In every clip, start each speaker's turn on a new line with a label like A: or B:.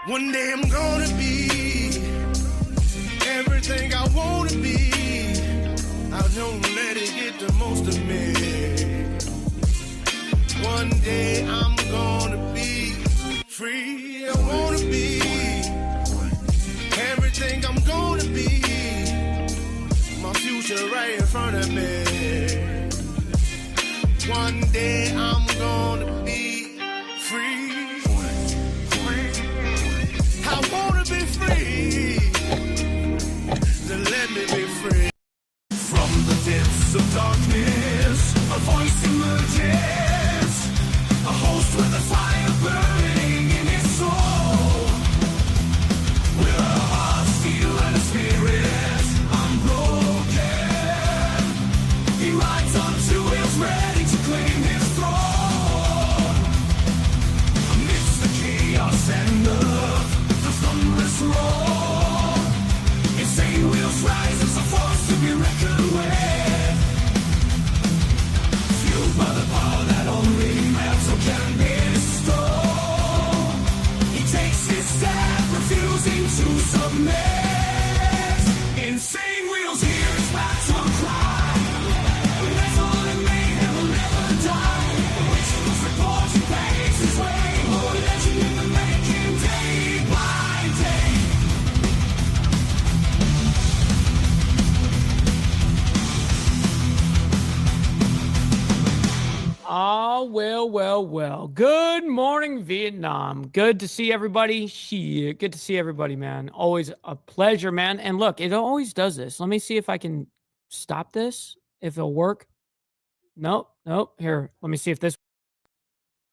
A: One day I'm gonna be everything I wanna be. I don't let it get the most of me. One day I'm gonna be free. I wanna be everything I'm gonna be. My future right in front of me. One day I'm gonna be free. I wanna be free. Then let me be free. From the depths of darkness, a voice emerges. A host with a fire burning in his soul. With a heart, steel, and a spirit unbroken. He rides on two wheels, ready to claim his throne. Amidst the chaos and the thunderous roar, insane wheels rise as a force to be reckoned with. Fueled by the power that only metal can bestow, he takes his step, refusing to submit. Insane wheels hear his battle cry. Metal and mayhem will never die. Rituals report he pays his way. More legend in the making, day by day.
B: Oh, well. Good morning, Vietnam. Good to see everybody. Shit, good to see everybody, man. Always a pleasure, man. And look, it always does this. Let me see if I can stop this, if it'll work. Nope. Here, let me see if this.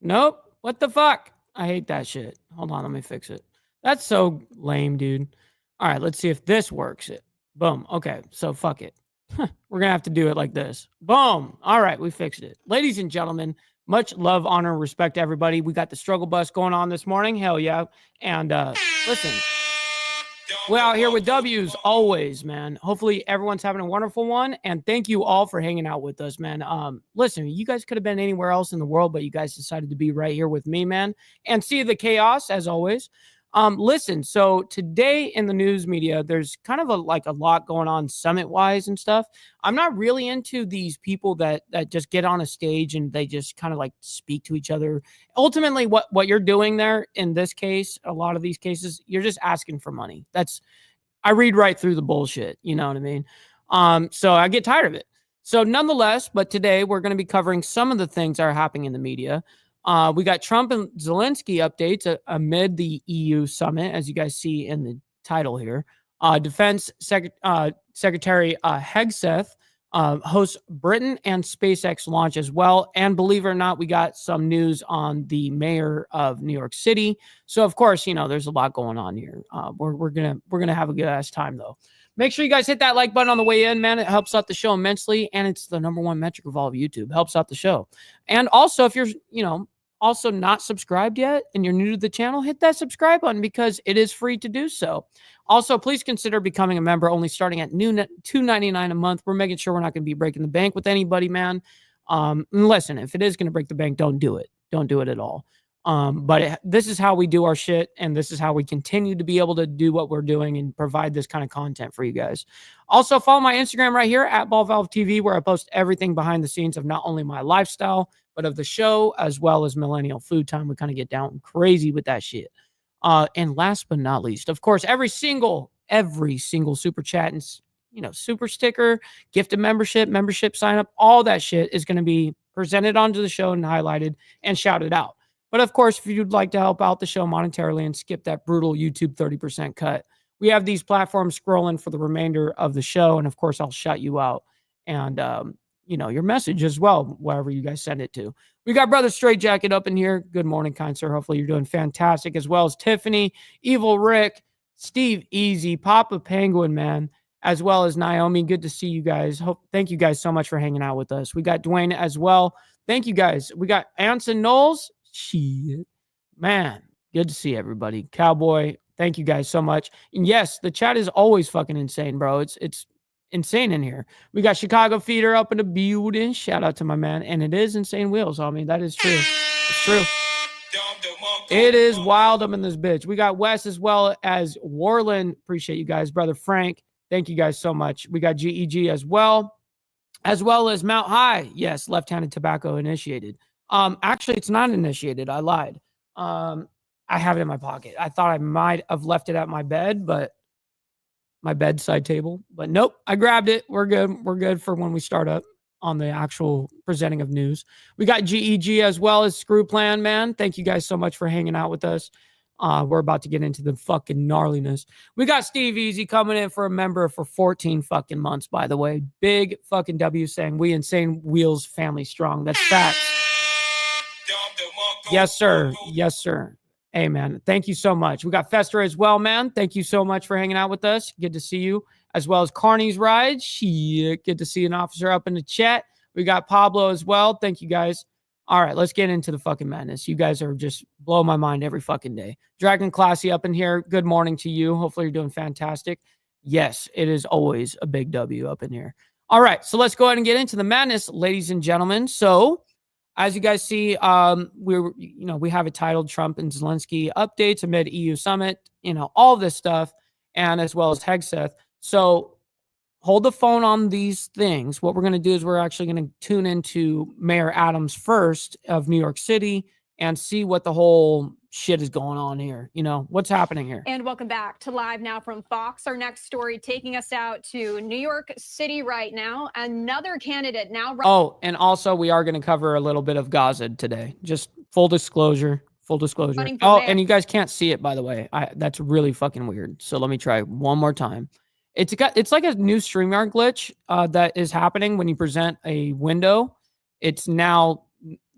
B: Nope. What the fuck? I hate that shit. Hold on, let me fix it. That's so lame, dude. All right, let's see if this works. Boom. Okay, so fuck it. We're going to have to do it like this. Boom. All right, we fixed it. Ladies and gentlemen, much love, honor, and respect to everybody. We got the struggle bus going on this morning. Hell yeah. And listen, we're out here with W's always, man. Hopefully everyone's having a wonderful one. And thank you all for hanging out with us, man. Listen, you guys could have been anywhere else in the world, but you guys decided to be right here with me, man. And see the chaos as always. Listen, so today in the news media, there's kind of a lot going on summit-wise and stuff. I'm not really into these people that just get on a stage and they just kind of like speak to each other. Ultimately, what you're doing there in this case, a lot of these cases, you're just asking for money. I read right through the bullshit. You know what I mean? So I get tired of it. So nonetheless, but today we're going to be covering some of the things that are happening in the media. We got Trump and Zelenskyy updates amid the EU summit, as you guys see in the title here. Defense Secretary Hegseth hosts Britain and SpaceX launch as well. And believe it or not, we got some news on the mayor of New York City. So of course, there's a lot going on here. We're gonna have a good ass time though. Make sure you guys hit that like button on the way in, man. It helps out the show immensely, and it's the number one metric of all of YouTube. Helps out the show. And also, if you're also not subscribed yet and you're new to the channel, hit that subscribe button because it is free to do so. Also, please consider becoming a member, only starting at $2.99 a month. We're making sure we're not going to be breaking the bank with anybody, man. And listen, if it is going to break the bank, don't do it. Don't do it at all. But this is how we do our shit, and this is how we continue to be able to do what we're doing and provide this kind of content for you guys. Also, follow my Instagram right here at BallValveTV, where I post everything behind the scenes of not only my lifestyle, but of the show, as well as Millennial Food Time. We kind of get down crazy with that shit. And last but not least, of course, every single super chat and super sticker, gifted membership sign up, all that shit is going to be presented onto the show and highlighted and shouted out. But of course, if you'd like to help out the show monetarily and skip that brutal YouTube 30% cut, we have these platforms scrolling for the remainder of the show. And of course, I'll shout you out and, your message as well, wherever you guys send it to. We got Brother Straight Jacket up in here. Good morning, kind sir. Hopefully you're doing fantastic, as well as Tiffany, Evil Rick, Steve Easy, Papa Penguin, man, as well as Naomi. Good to see you guys. Thank you guys so much for hanging out with us. We got Dwayne as well. Thank you guys. We got Anson Knowles. Shit, man, good to see everybody. Cowboy, thank you guys so much. And yes, the chat is always fucking insane, bro. It's insane in here. We got Chicago Feeder up in the building. Shout out to my man. And it is Insane Wheels. I mean, that is true. It's true. It is wild up in this bitch. We got Wes as well as Warland. Appreciate you guys. Brother Frank, thank you guys so much. We got GEG as well as Mount High. Yes, left-handed tobacco initiated. Actually, it's not initiated. I lied. I have it in my pocket. I thought I might have left it at my bed, but my bedside table. But nope, I grabbed it. We're good. We're good for when we start up on the actual presenting of news. We got GEG as well as Screw Plan, man. Thank you guys so much for hanging out with us. We're about to get into the fucking gnarliness. We got Steve Easy coming in for a member for 14 fucking months, by the way. Big fucking W saying we Insane Wheels family strong. That's facts. Yes, sir. Yes, sir. Hey, man. Thank you so much. We got Fester as well, man. Thank you so much for hanging out with us. Good to see you. As well as Carney's Ride. Shit. Good to see an officer up in the chat. We got Pablo as well. Thank you, guys. All right, let's get into the fucking madness. You guys are just blowing my mind every fucking day. Dragon Classy up in here. Good morning to you. Hopefully you're doing fantastic. Yes, it is always a big W up in here. All right, so let's go ahead and get into the madness, ladies and gentlemen. So, as you guys see, we have it titled Trump and Zelenskyy updates amid EU summit, all this stuff, and as well as Hegseth. So hold the phone on these things. What we're going to do is we're actually going to tune into Mayor Adams first of New York City and see what the whole shit is going on here. What's happening here.
C: And welcome back to Live Now from Fox. Our next story taking us out to New York City right now. Another candidate now.
B: Oh, and also we are going to cover a little bit of Gaza today. Just full disclosure. Oh, and you guys can't see it, by the way. That's really fucking weird. So let me try one more time. It's like a new StreamYard glitch that is happening when you present a window. It's now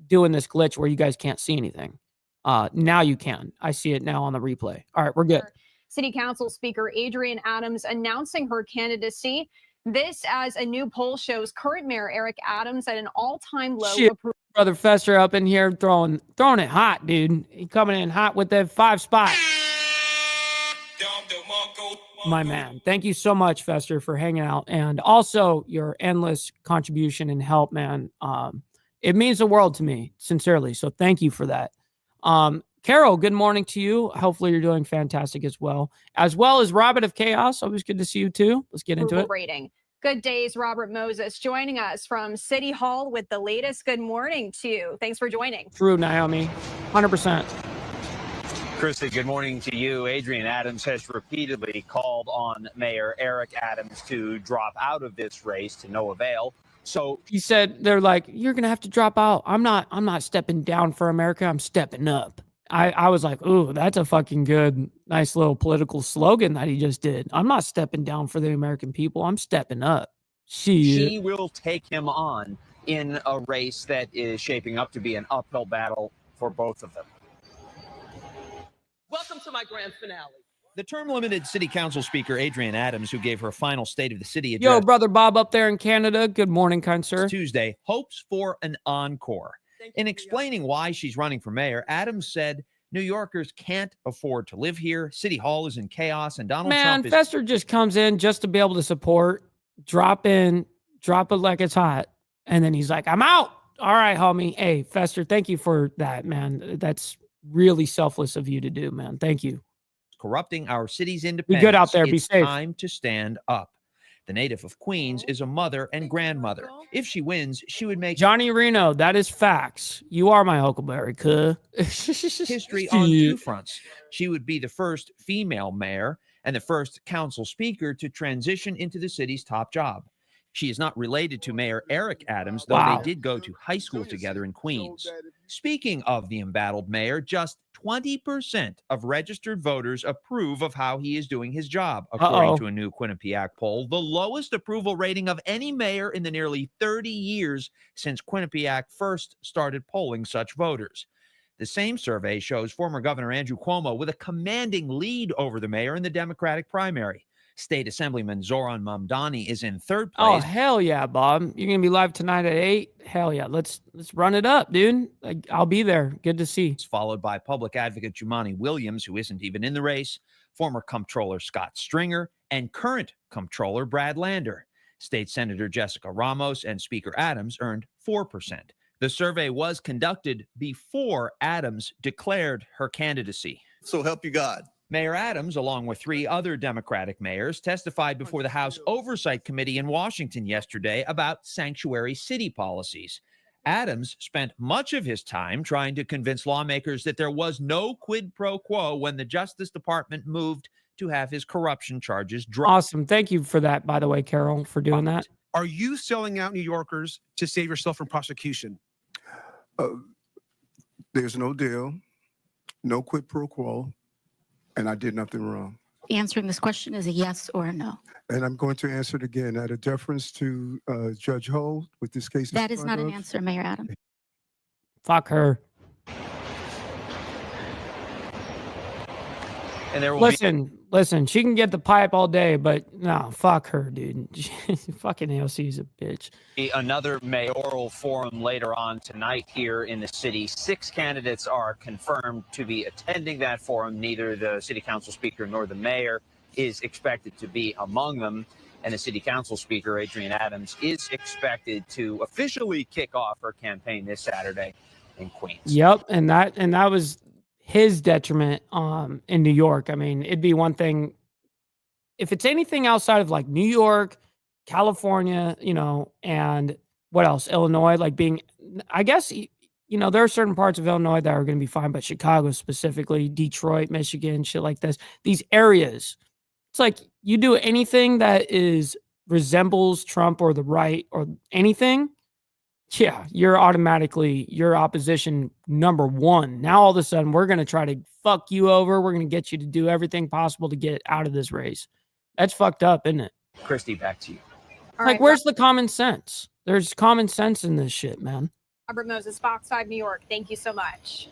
B: doing this glitch where you guys can't see anything. Now you can. I see it now on the replay. All right, we're good.
C: City Council Speaker Adrienne Adams announcing her candidacy. This as a new poll shows current Mayor Eric Adams at an all-time low.
B: Shit, Brother Fester up in here throwing it hot, dude. He coming in hot with the 5 spot. My man. Thank you so much, Fester, for hanging out. And also your endless contribution and help, man. It means the world to me, sincerely. So thank you for that. Carol, good morning to you. Hopefully you're doing fantastic as well as Robert of Chaos. Always good to see you too. Let's get into it.
C: Rating. Good days, Robert Moses joining us from City Hall with the latest. Good morning to you. Thanks for joining.
B: True, Naomi. 100%.
D: Christy, good morning to you. Adrienne Adams has repeatedly called on Mayor Eric Adams to drop out of this race to no avail. So
B: he said, they're like, you're going to have to drop out. I'm not stepping down for America. I'm stepping up. I was like, ooh, that's a fucking good, nice little political slogan that he just did. I'm not stepping down for the American people. I'm stepping up.
D: She will take him on in a race that is shaping up to be an uphill battle for both of them.
E: Welcome to my grand finale.
F: The term-limited City Council Speaker Adrienne Adams, who gave her final State of the City address,
B: yo, Brother Bob up there in Canada. Good morning, kind sir.
F: Tuesday, hopes for an encore. In explaining why she's running for mayor, Adams said New Yorkers can't afford to live here. City Hall is in chaos, and Donald Trump is...
B: Fester just comes in just to be able to support, drop it like it's hot, and then he's like, I'm out. All right, homie. Hey, Fester, thank you for that, man. That's really selfless of you to do, man. Thank you.
F: Corrupting our city's independence.
B: Be good out there. Be safe.
F: It's time to stand up. The native of Queens is a mother and grandmother. If she wins, she would make
B: Johnny Reno. That is facts. You are my Huckleberry, cuh.
F: history on 2 fronts. She would be the first female mayor and the first council speaker to transition into the city's top job. She is not related to Mayor Eric Adams, though They did go to high school together in Queens. Speaking of the embattled mayor, just 20% of registered voters approve of how he is doing his job, according to a new Quinnipiac poll, the lowest approval rating of any mayor in the nearly 30 years since Quinnipiac first started polling such voters. The same survey shows former Governor Andrew Cuomo with a commanding lead over the mayor in the Democratic primary. State Assemblyman Zoran Mamdani is in third place.
B: Oh, hell yeah, Bob. You're going to be live tonight at 8? Hell yeah. Let's run it up, dude. I'll be there. Good to see.
F: It's followed by public advocate Jumaane Williams, who isn't even in the race, former comptroller Scott Stringer, and current comptroller Brad Lander. State Senator Jessica Ramos and Speaker Adams earned 4%. The survey was conducted before Adams declared her candidacy.
E: So help you God.
F: Mayor Adams, along with 3 other Democratic mayors, testified before the House Oversight Committee in Washington yesterday about sanctuary city policies. Adams spent much of his time trying to convince lawmakers that there was no quid pro quo when the Justice Department moved to have his corruption charges dropped.
B: Awesome. Thank you for that, by the way, Carol, for doing that.
G: Are you selling out New Yorkers to save yourself from prosecution?
H: There's no deal, no quid pro quo, and I did nothing wrong.
I: Answering this question is a yes or a no.
H: And I'm going to answer it again out of deference to Judge Ho with this case.
I: That is not an answer, Mayor Adams.
B: Fuck her.
D: And there will
B: Listen, she can get the pipe all day, but no, fuck her, dude. Fucking AOC is a bitch.
D: be another mayoral forum later on tonight here in the city. 6 candidates are confirmed to be attending that forum. Neither the city council speaker nor the mayor is expected to be among them. And the city council speaker, Adrienne Adams, is expected to officially kick off her campaign this Saturday in Queens.
B: Yep, and that was his detriment in New York. I mean, it'd be one thing if it's anything outside of like New York, California, and what else? Illinois, like being, I guess, there are certain parts of Illinois that are going to be fine, but Chicago specifically, Detroit, Michigan, shit like this, these areas, it's like you do anything that resembles Trump or the right or anything, yeah, you're automatically your opposition number 1. Now all of a sudden we're going to try to fuck you over. We're going to get you to do everything possible to get out of this race. That's fucked up, isn't it?
D: Christy, back to you.
C: All
B: Like,
C: right,
B: where's the common sense? There's common sense in this shit, man.
C: Robert Moses, Fox 5 New York. Thank you so much.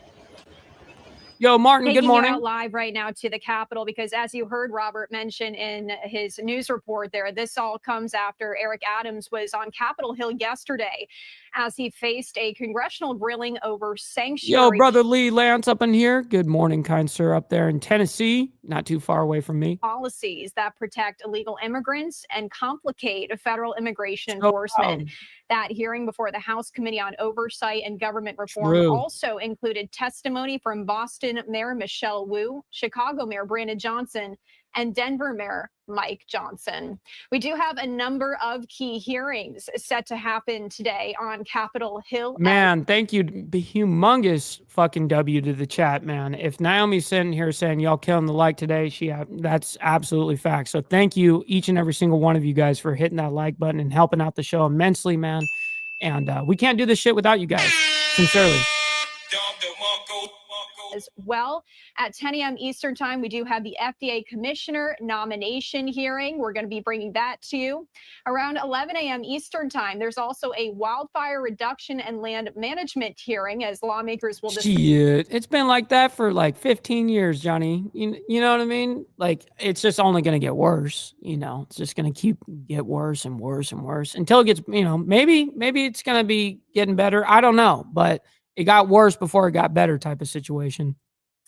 B: Yo, Martin,
C: Taking
B: good morning.
C: you out live right now to the Capitol because, as you heard Robert mention in his news report there, this all comes after Eric Adams was on Capitol Hill yesterday as he faced a congressional grilling over sanctuary.
B: Yo, brother Lee Lance up in here. Good morning, kind sir, up there in Tennessee, not too far away from me.
C: Policies that protect illegal immigrants and complicate federal immigration enforcement. That hearing before the House Committee on Oversight and Government Reform also included testimony from Boston Mayor Michelle Wu, Chicago Mayor Brandon Johnson, and Denver Mayor Mike Johnson. We do have a number of key hearings set to happen today on Capitol Hill.
B: Man, thank you. Humongous fucking W to the chat, man. If Naomi's sitting here saying y'all killing the like today, that's absolutely fact. So thank you, each and every single one of you guys, for hitting that like button and helping out the show immensely, man. And we can't do this shit without you guys. Sincerely.
C: As well, at 10 a.m. Eastern time, we do have the FDA commissioner nomination hearing. We're going to be bringing that to you. Around 11 a.m. Eastern time, there's also a wildfire reduction and land management hearing as lawmakers will discuss.
B: Shit, it's been like that for like 15 years, Johnny. You know what I mean? Like, it's just only going to get worse. It's just going to get worse and worse and worse until it gets, maybe it's going to be getting better. I don't know, but it got worse before it got better type of situation.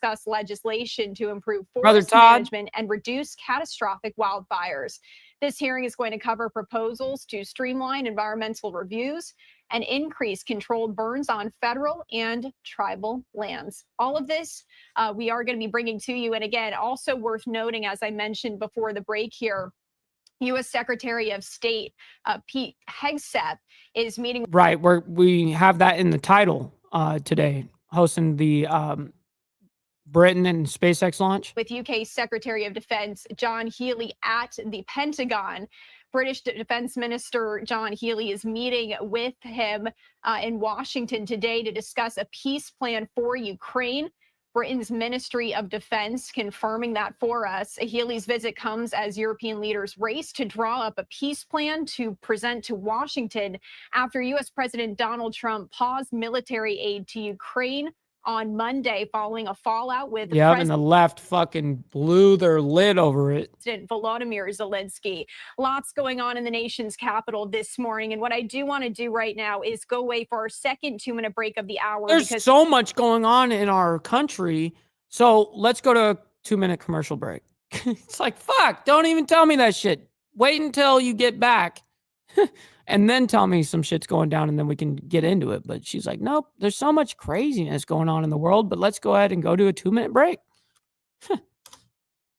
C: Discuss legislation to improve
B: Brother
C: forest
B: Todd.
C: management and reduce catastrophic wildfires. This hearing is going to cover proposals to streamline environmental reviews and increase controlled burns on federal and tribal lands. All of this we are going to be bringing to you. And again, also worth noting, as I mentioned before the break here, U.S. Secretary of State Pete Hegseth is meeting.
B: Right, we have that in the title today, hosting the Britain and SpaceX launch.
C: With UK Secretary of Defense John Healey at the Pentagon. British Defense Minister John Healey is meeting with him in Washington today to discuss a peace plan for Ukraine. Britain's Ministry of Defense confirming that for us. Healey's visit comes as European leaders race to draw up a peace plan to present to Washington after U.S. President Donald Trump paused military aid to Ukraine on Monday following a fallout with
B: and the left fucking blew their lid over it.
C: President Volodymyr Zelenskyy. Lots going on in the nation's capital this morning. And what I do want to do right now is go away for our second 2-minute break of the hour.
B: There's so much going on in our country. So let's go to a 2-minute commercial break. It's like, fuck, don't even tell me that shit. Wait until you get back. and then tell me some shit's going down and then we can get into it. But she's like, nope, there's so much craziness going on in the world, but let's go ahead and go to a 2-minute break.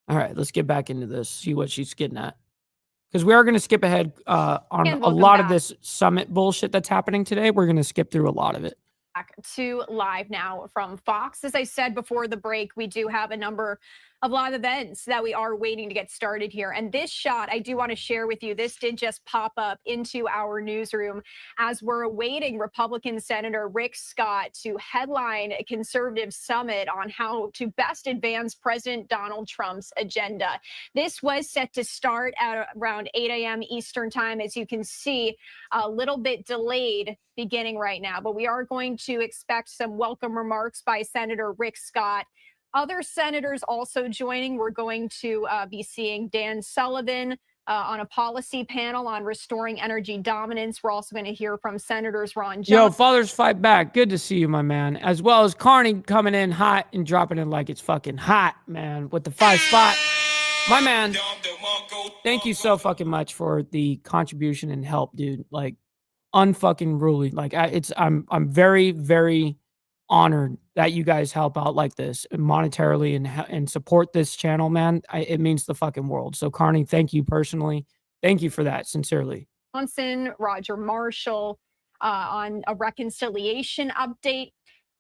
B: All right, let's get back into this, see what she's getting at. Because we are going to skip ahead on
C: And
B: a
C: welcome
B: lot of
C: back.
B: this summit bullshit that's happening today. We're going to skip through a lot of it.
C: Back to live now from Fox. As I said before the break, we do have a number of live events that we are waiting to get started here. And this shot I do want to share with you. This did just pop up into our newsroom as we're awaiting Republican Senator Rick Scott to headline a conservative summit on how to best advance President Donald Trump's agenda. This was set to start at around 8 a.m. Eastern time. As you can see, a little bit delayed beginning right now, but we are going to expect some welcome remarks by Senator Rick Scott. Other senators also joining. We're going to be seeing Dan Sullivan on a policy panel on restoring energy dominance. We're also going to hear from Senators Ron Johnson.
B: Yo, Fathers Fight Back. Good to see you, my man. As well as Carney coming in hot and dropping in like it's fucking hot, man, with the 5 spot. My man, thank you so fucking much for the contribution and help, dude. Like, unfucking ruly. Like, I'm very, very honored that you guys help out like this monetarily and support this channel, man. It means the fucking world. So Carney, thank you personally. Thank you for that, sincerely.
C: Roger Marshall on a reconciliation update,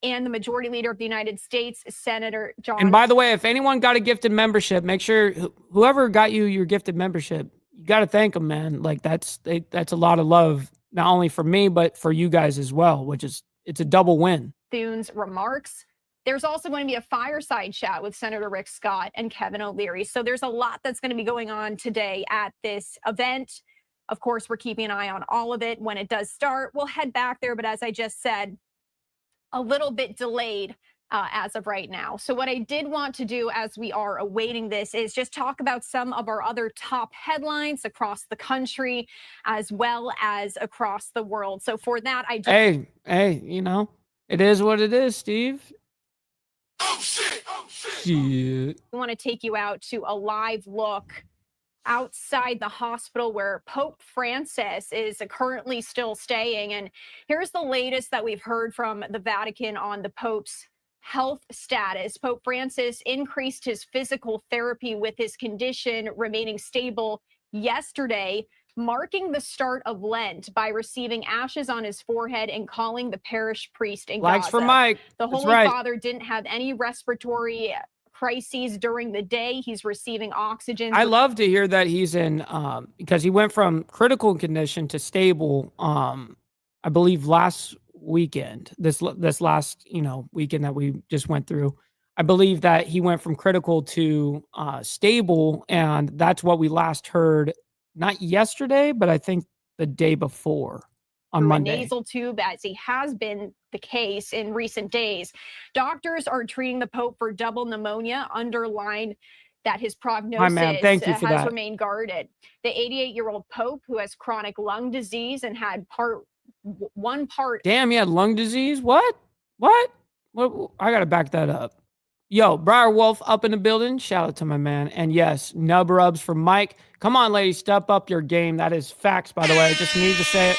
C: and the Majority Leader of the United States, Senator John.
B: And by the way, if anyone got a gifted membership, make sure whoever got you your gifted membership, you got to thank them, man. Like that's a lot of love, not only for me, but for you guys as well, which is, it's a double win.
C: Thune's remarks. There's also going to be a fireside chat with Senator Rick Scott and Kevin O'Leary. So there's a lot that's going to be going on today at this event. Of course, we're keeping an eye on all of it. When it does start, we'll head back there. But as I just said, a little bit delayed as of right now. So what I did want to do as we are awaiting this is just talk about some of our other top headlines across the country as well as across the world. So for that, I just...
B: Hey, you know, it is what it is, Steve.
A: Oh shit!
B: Shit.
C: I want to take you out to a live look outside the hospital where Pope Francis is currently still staying. And here's the latest that we've heard from the Vatican on the Pope's health status. Pope Francis increased his physical therapy with his condition remaining stable yesterday, marking the start of Lent by receiving ashes on his forehead and calling the parish priest in
B: Likes
C: Gaza.
B: for Mike.
C: The
B: That's
C: Holy
B: right.
C: Father didn't have any respiratory crises during the day. He's receiving oxygen.
B: I love to hear that he's in because he went from critical condition to stable I believe last weekend, this last, weekend that we just went through. I believe that he went from critical to stable, and that's what we last heard, not yesterday, but I think the day before on
C: through
B: Monday.
C: a nasal tube, as he has been the case in recent days. Doctors are treating the Pope for double pneumonia, underline that his prognosis
B: Thank you for
C: has
B: that.
C: remained guarded. The 88-year-old Pope, who has chronic lung disease and had one part.
B: Damn, he had lung disease? What? I got to back that up. Yo, Briar Wolf up in the building. Shout out to my man. And yes, nub rubs for Mike. Come on, ladies, step up your game. That is facts, by the way. I just need to say it.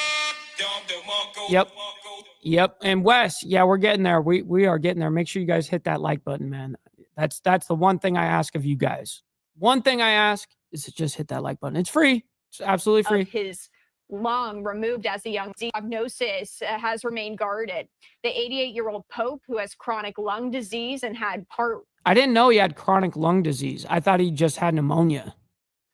B: Yep. And Wes, yeah, we're getting there. We are getting there. Make sure you guys hit that like button, man. That's the one thing I ask of you guys. One thing I ask is to just hit that like button. It's free. It's absolutely free.
C: Of his lung removed as a young prognosis has remained guarded. The 88-year-old Pope, who has chronic lung disease and had
B: I didn't know he had chronic lung disease. I thought he just had pneumonia.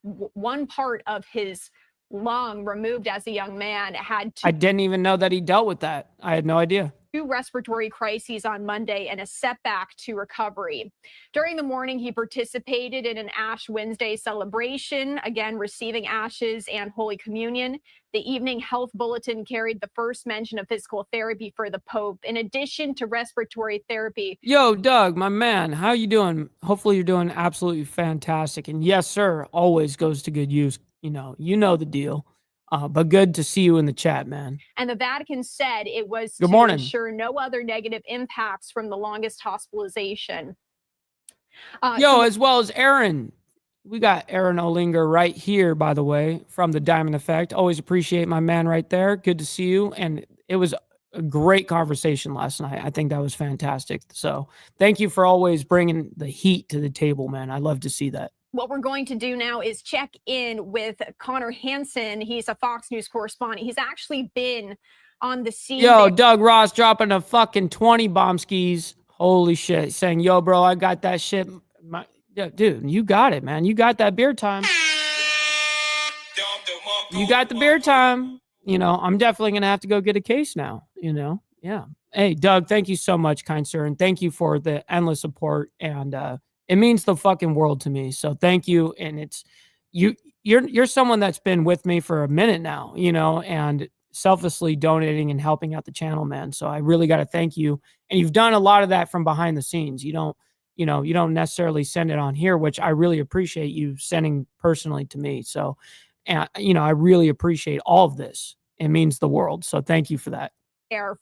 C: One part of his lung removed as a young man, had
B: I didn't even know that he dealt with that. I had no idea.
C: 2 respiratory crises on Monday and a setback to recovery. During the morning, he participated in an Ash Wednesday celebration, again receiving ashes and Holy Communion. The evening health bulletin carried the first mention of physical therapy for the Pope, in addition to respiratory therapy.
B: Yo, Doug, my man, how you doing? Hopefully you're doing absolutely fantastic. And yes, sir, always goes to good use. You know the deal. But good to see you in the chat, man.
C: And the Vatican said it was
B: Good
C: to
B: morning.
C: ensure no other negative impacts from the longest hospitalization.
B: Yo, as well as Aaron. We got Aaron Olinger right here, by the way, from the Diamond Effect. Always appreciate my man right there. Good to see you. And it was a great conversation last night. I think that was fantastic. So thank you for always bringing the heat to the table, man. I love to see that.
C: What we're going to do now is check in with Connor Hansen. He's a Fox News correspondent. He's actually been on the scene.
B: Yo, Doug Ross dropping a fucking 20 bomb skis. Holy shit. Saying, yo, bro, I got that shit. Yeah, dude, you got it, man. You got that beer time. You got the beer time. You know, I'm definitely going to have to go get a case now, you know? Yeah. Hey, Doug, thank you so much, kind sir. And thank you for the endless support. And it means the fucking world to me. So thank you. And it's you're someone that's been with me for a minute now, you know, and selflessly donating and helping out the channel, man. So I really got to thank you. And you've done a lot of that from behind the scenes. You don't necessarily send it on here, which I really appreciate you sending personally to me. So, and I really appreciate all of this. It means the world. So thank you for that.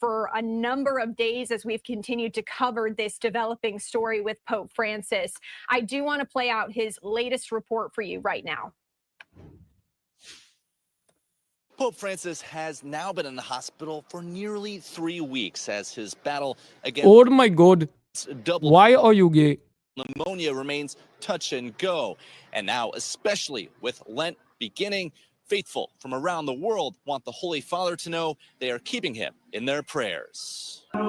C: For a number of days as we've continued to cover this developing story with Pope Francis. I do want to play out his latest report for you right now.
E: Pope Francis has now been in the hospital for nearly 3 weeks as his battle against
B: Oh my God. Why are you gay?
E: Pneumonia remains touch and go. And now, especially with Lent beginning, faithful from around the world want the Holy Father to know they are keeping him in their prayers. For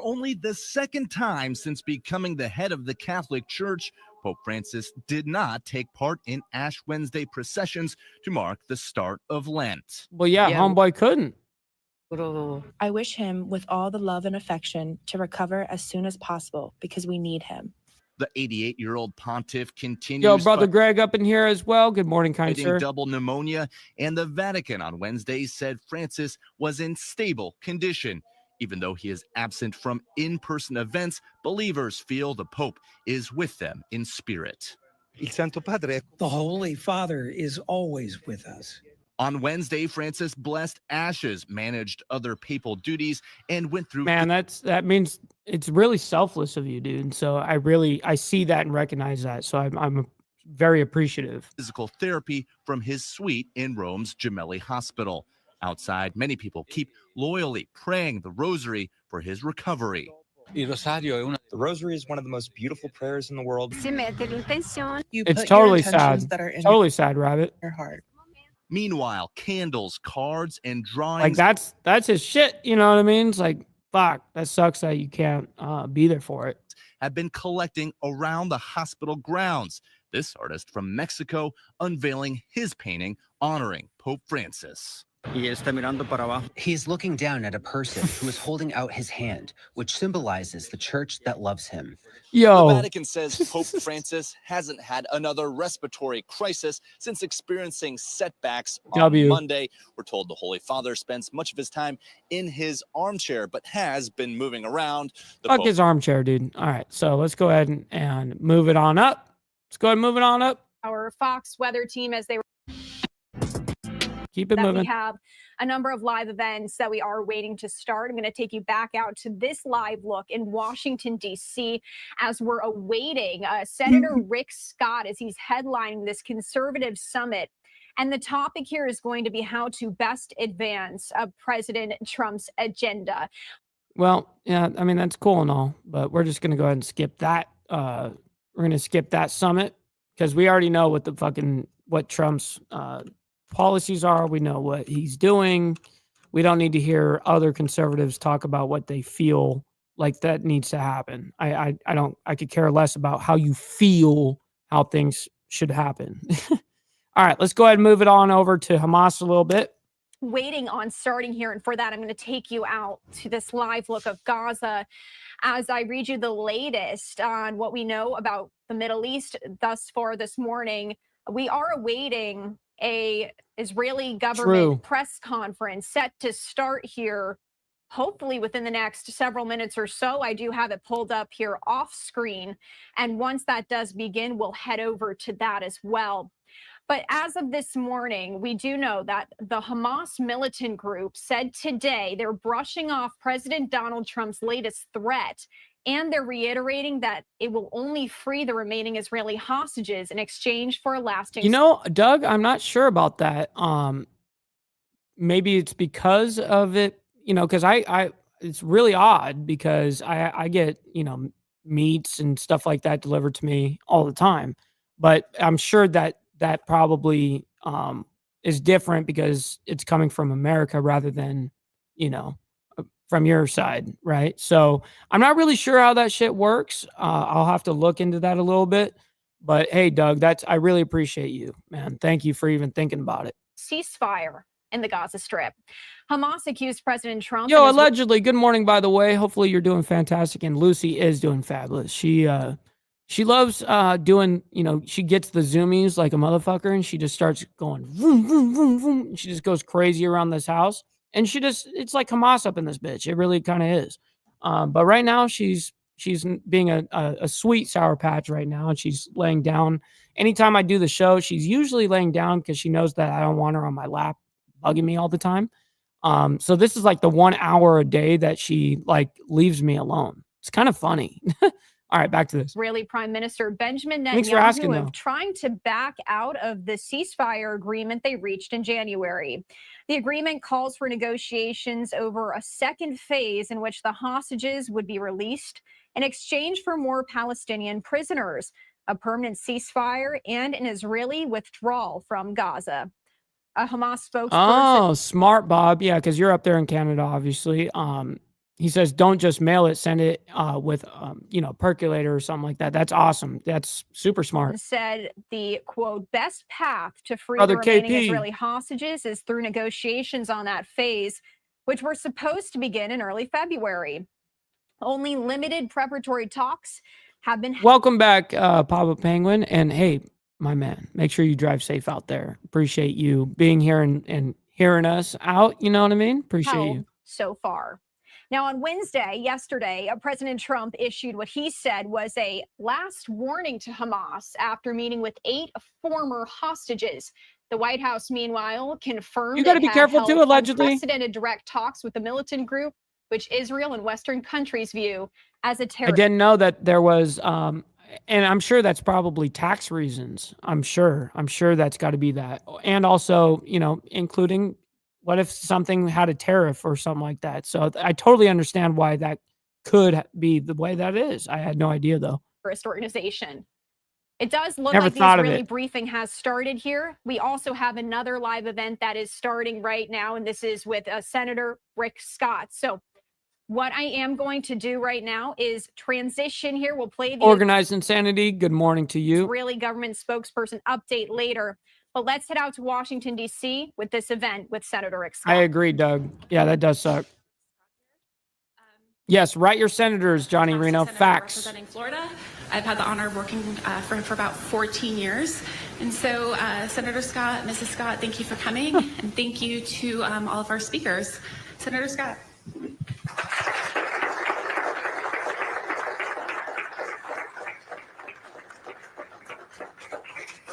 E: only the second time since becoming the head of the Catholic Church, Pope Francis did not take part in Ash Wednesday processions to mark the start of Lent.
B: Well, yeah. Homeboy couldn't.
J: I wish him with all the love and affection to recover as soon as possible because we need him.
E: The 88-year-old pontiff continues.
B: Yo, brother Greg up in here as well. Good morning, kind sir.
E: Double pneumonia, and the Vatican on Wednesday said Francis was in stable condition. Even though he is absent from in-person events, believers feel the Pope is with them in spirit.
K: The Holy Father is always with us.
E: On Wednesday, Francis blessed ashes, managed other papal duties, and went through.
B: Man, that means it's really selfless of you, dude. So I see that and recognize that. So I'm very appreciative.
E: Physical therapy from his suite in Rome's Gemelli Hospital. Outside, many people keep loyally praying the rosary for his recovery.
L: The rosary is one of the most beautiful prayers in the world.
B: It's totally sad. Totally sad, Rabbit.
J: Your heart.
E: Meanwhile, candles, cards, and drawings.
B: Like that's his shit. You know what I mean? It's like, fuck, that sucks that you can't be there for it.
E: Have been collecting around the hospital grounds. This artist from Mexico unveiling his painting honoring Pope Francis.
M: He's looking down at a person who is holding out his hand, which symbolizes the church that loves him.
B: Yo.
E: The Vatican says Pope Francis hasn't had another respiratory crisis since experiencing setbacks on Monday. We're told the Holy Father spends much of his time in his armchair, but has been moving around.
B: Fuck his armchair, dude. All right, so let's go ahead and move it on up. Let's go ahead and move it on up.
C: Our Fox weather team, as they were.
B: Keep it moving.
C: We have a number of live events that we are waiting to start. I'm going to take you back out to this live look in Washington, D.C. as we're awaiting Senator Rick Scott as he's headlining this conservative summit. And the topic here is going to be how to best advance President Trump's agenda.
B: Well, yeah, I mean, that's cool and all, but we're just going to go ahead and skip that. We're going to skip that summit because we already know what Trump's policies are. We know what he's doing. We don't need to hear other conservatives talk about what they feel like that needs to happen. I could care less about how you feel how things should happen. All right, let's go ahead and move it on over to Hamas a little bit.
C: Waiting on starting here, and for that I'm going to take you out to this live look of Gaza as I read you the latest on what we know about the Middle East thus far this morning. We are awaiting a Israeli government press conference set to start here, hopefully within the next several minutes or so. I do have it pulled up here off screen. And once that does begin, we'll head over to that as well. But as of this morning, we do know that the Hamas militant group said today they're brushing off President Donald Trump's latest threat And they're reiterating that it will only free the remaining Israeli hostages in exchange for a lasting.
B: You know, Doug, I'm not sure about that. Maybe it's because of it, you know, because it's really odd because I get, you know, meats and stuff like that delivered to me all the time. But I'm sure that probably is different because it's coming from America rather than, you know, from your side, right? So I'm not really sure how that shit works. I'll have to look into that a little bit. But hey, Doug, I really appreciate you, man. Thank you for even thinking about it.
C: Ceasefire in the Gaza Strip. Hamas accused President Trump.
B: Yo, allegedly. Good morning, by the way. Hopefully you're doing fantastic, and Lucy is doing fabulous. She loves doing, you know, she gets the zoomies like a motherfucker, and she just starts going vroom, vroom, vroom, vroom. She just goes crazy around this house. And it's like Hamas up in this bitch. It really kind of is. But right now she's being a sweet Sour Patch right now. And she's laying down. Anytime I do the show, she's usually laying down because she knows that I don't want her on my lap bugging me all the time. So this is like the 1 hour a day that she like leaves me alone. It's kind of funny. All right, back to this.
C: Israeli Prime Minister Benjamin
B: Thanks for asking,
C: Netanyahu
B: though.
C: trying to back out of the ceasefire agreement they reached in January. The agreement calls for negotiations over a second phase in which the hostages would be released in exchange for more Palestinian prisoners, a permanent ceasefire, and an Israeli withdrawal from Gaza. A Hamas spokesperson.
B: Oh, smart, Bob. Yeah, because you're up there in Canada, obviously. He says, don't just mail it, send it with, you know, percolator or something like that. That's awesome. That's super smart.
C: Said the, quote, best path to free
B: Brother
C: the remaining
B: KP.
C: Israeli hostages is through negotiations on that phase, which were supposed to begin in early February. Only limited preparatory talks have been.
B: Welcome back, Papa Penguin. And hey, my man, make sure you drive safe out there. Appreciate you being here and hearing us out. You know what I mean? Appreciate you.
C: So far. Now, on yesterday, President Trump issued what he said was a last warning to Hamas after meeting with 8 former hostages. The White House, meanwhile, confirmed
B: You got to be careful too, allegedly.
C: Unprecedented direct talks with the militant group, which Israel and Western countries view as a terrorist.
B: I didn't know that there was, and I'm sure that's probably tax reasons. I'm sure that's got to be that. And also, you know, including what if something had a tariff or something like that? So I totally understand why that could be the way that is. I had no idea, though.
C: Terrorist organization. It does look
B: Never
C: like the
B: thought of
C: Israeli
B: it.
C: briefing has started here. We also have another live event that is starting right now, and this is with Senator Rick Scott. So what I am going to do right now is transition here. We'll play the
B: Organized Insanity, good morning to you.
C: Israeli government spokesperson update later. But let's head out to Washington, D.C. with this event with Senator Rick Scott.
B: I agree, Doug. Yeah, that does suck. Yes, write your senators, Johnny Reno. Facts.
N: Representing Florida. I've had the honor of working for him for about 14 years. And so, Senator Scott, Mrs. Scott, thank you for coming. And thank you to all of our speakers. Senator Scott.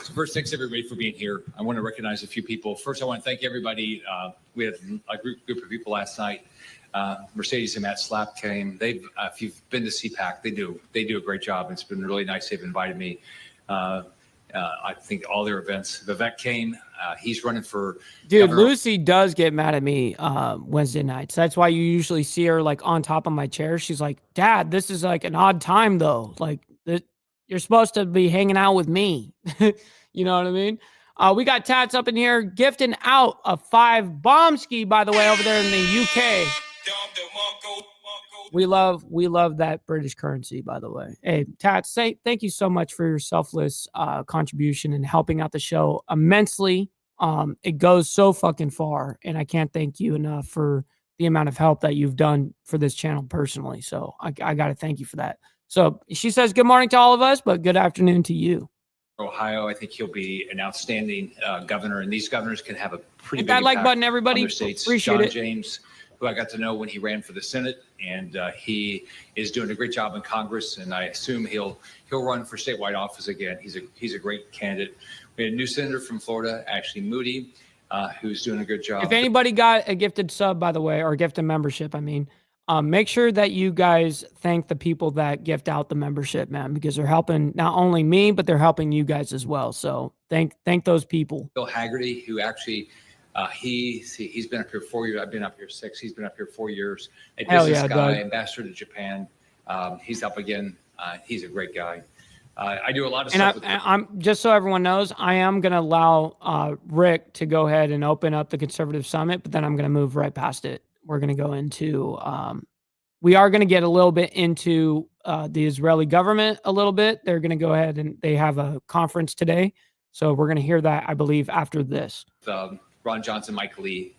O: So first, thanks everybody for being here. I want to recognize a few people. First, I want to thank everybody. We had a group of people last night. Mercedes and Matt Slapp came. If you've been to CPAC, they do a great job. It's been really nice. They've invited me. I think all their events. Vivek came. He's running for.
B: Dude,
O: governor.
B: Lucy does get mad at me Wednesday nights. That's why you usually see her like on top of my chair. She's like, Dad, this is like an odd time though. Like you're supposed to be hanging out with me. You know what I mean? We got Tats up in here gifting out a 5 bombski, by the way, over there in the UK. We love that British currency, by the way. Hey, Tats, thank you so much for your selfless contribution and helping out the show immensely. It goes so fucking far, and I can't thank you enough for the amount of help that you've done for this channel personally. So I got to thank you for that. So she says, good morning to all of us, but good afternoon to you.
O: Ohio, I think he'll be an outstanding governor, and these governors can have a pretty
B: Hit
O: big
B: that like
O: impact
B: button, everybody.
O: on their states.
B: Appreciate
O: John
B: it.
O: James, who I got to know when he ran for the Senate, and he is doing a great job in Congress, and I assume he'll run for statewide office again. He's a great candidate. We had a new senator from Florida, Ashley Moody, who's doing a good job.
B: If anybody got a gifted sub, by the way, or gifted membership, I mean, Make sure that you guys thank the people that gift out the membership, man, because they're helping not only me, but they're helping you guys as well. So thank those people.
O: Bill Haggerty, who actually, he's been up here 4 years. I've been up here 6. He's been up here 4 years. A business guy,
B: Doug.
O: ambassador to Japan. He's up again. He's a great guy. I do a lot of stuff.
B: I'm just so everyone knows, I am going to allow Rick to go ahead and open up the Conservative Summit, but then I'm going to move right past it. We're going to go into, we are going to get a little bit into the Israeli government a little bit. They're going to go ahead and they have a conference today. So we're going to hear that, I believe, after this.
O: Ron Johnson, Mike Lee,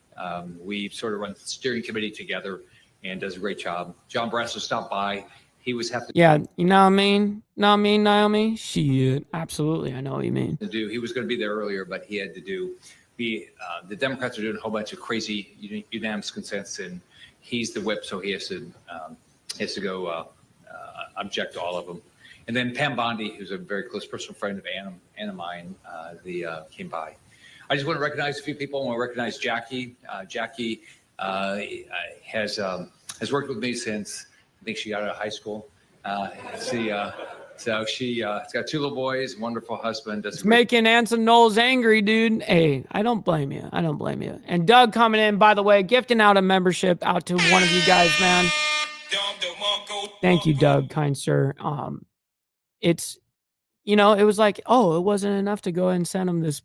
O: we sort of run the steering committee together and does a great job. John Brasser stopped by. He was having
B: you know what I mean? Know what I mean, Naomi? Shit, absolutely. I know what you mean.
O: He was going to be there earlier, but he had to do. The Democrats are doing a whole bunch of crazy unanimous consents, and he's the whip, so he has to go object to all of them. And then Pam Bondi, who's a very close personal friend of Anna mine, came by. I just want to recognize a few people. I want to recognize Jackie. Jackie has worked with me since I think she got out of high school. So she's got 2 little boys, wonderful husband.
B: It's making Anson Knowles angry, dude. Hey, I don't blame you. I don't blame you. And Doug coming in, by the way, gifting out a membership out to one of you guys, man. Thank you, Doug, kind sir. It's, it was like, oh, it wasn't enough to go ahead and send him this,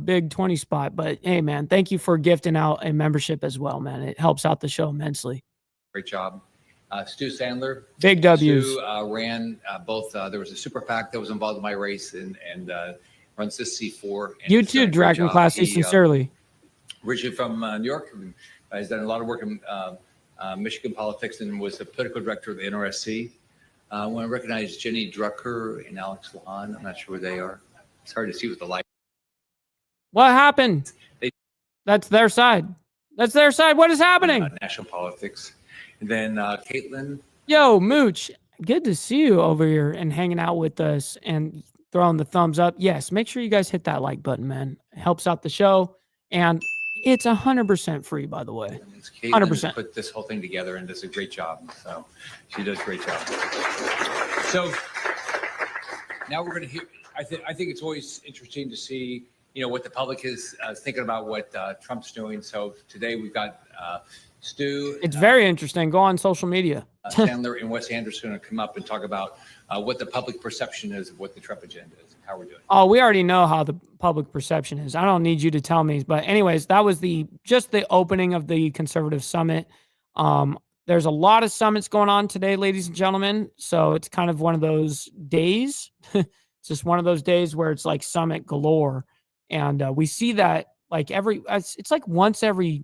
B: big 20 spot. But hey, man, thank you for gifting out a membership as well, man. It helps out the show immensely.
O: Great job. Stu Sandler.
B: Big W's.
O: Stu ran both. There was a super PAC that was involved in my race and runs this C4. And
B: you too, Dragon Classy, sincerely.
O: Originally from New York. He's done a lot of work in Michigan politics and was the political director of the NRSC. I want to recognize Jenny Drucker and Alex Lahan. I'm not sure where they are. It's hard to see with the light.
B: What happened? That's their side. That's their side. What is happening?
O: National politics. And then Caitlin.
B: Yo, Mooch, good to see you over here and hanging out with us and throwing the thumbs up. Yes, make sure you guys hit that like button, man. It helps out the show. And it's 100% free, by the way. 100%.
O: Put this whole thing together and does a great job. So she does a great job. So now we're going to hear. I think it's always interesting to see, what the public is thinking about what Trump's doing. So today we've got Stu.
B: It's very interesting. Go on social media.
O: Chandler and Wes Anderson are going to come up and talk about what the public perception is of what the Trump agenda is and how we're doing.
B: Oh, we already know how the public perception is. I don't need you to tell me. But anyways, that was just the opening of the Conservative Summit. There's a lot of summits going on today, ladies and gentlemen. So it's kind of one of those days. It's just one of those days where it's like summit galore. And we see that like it's like once every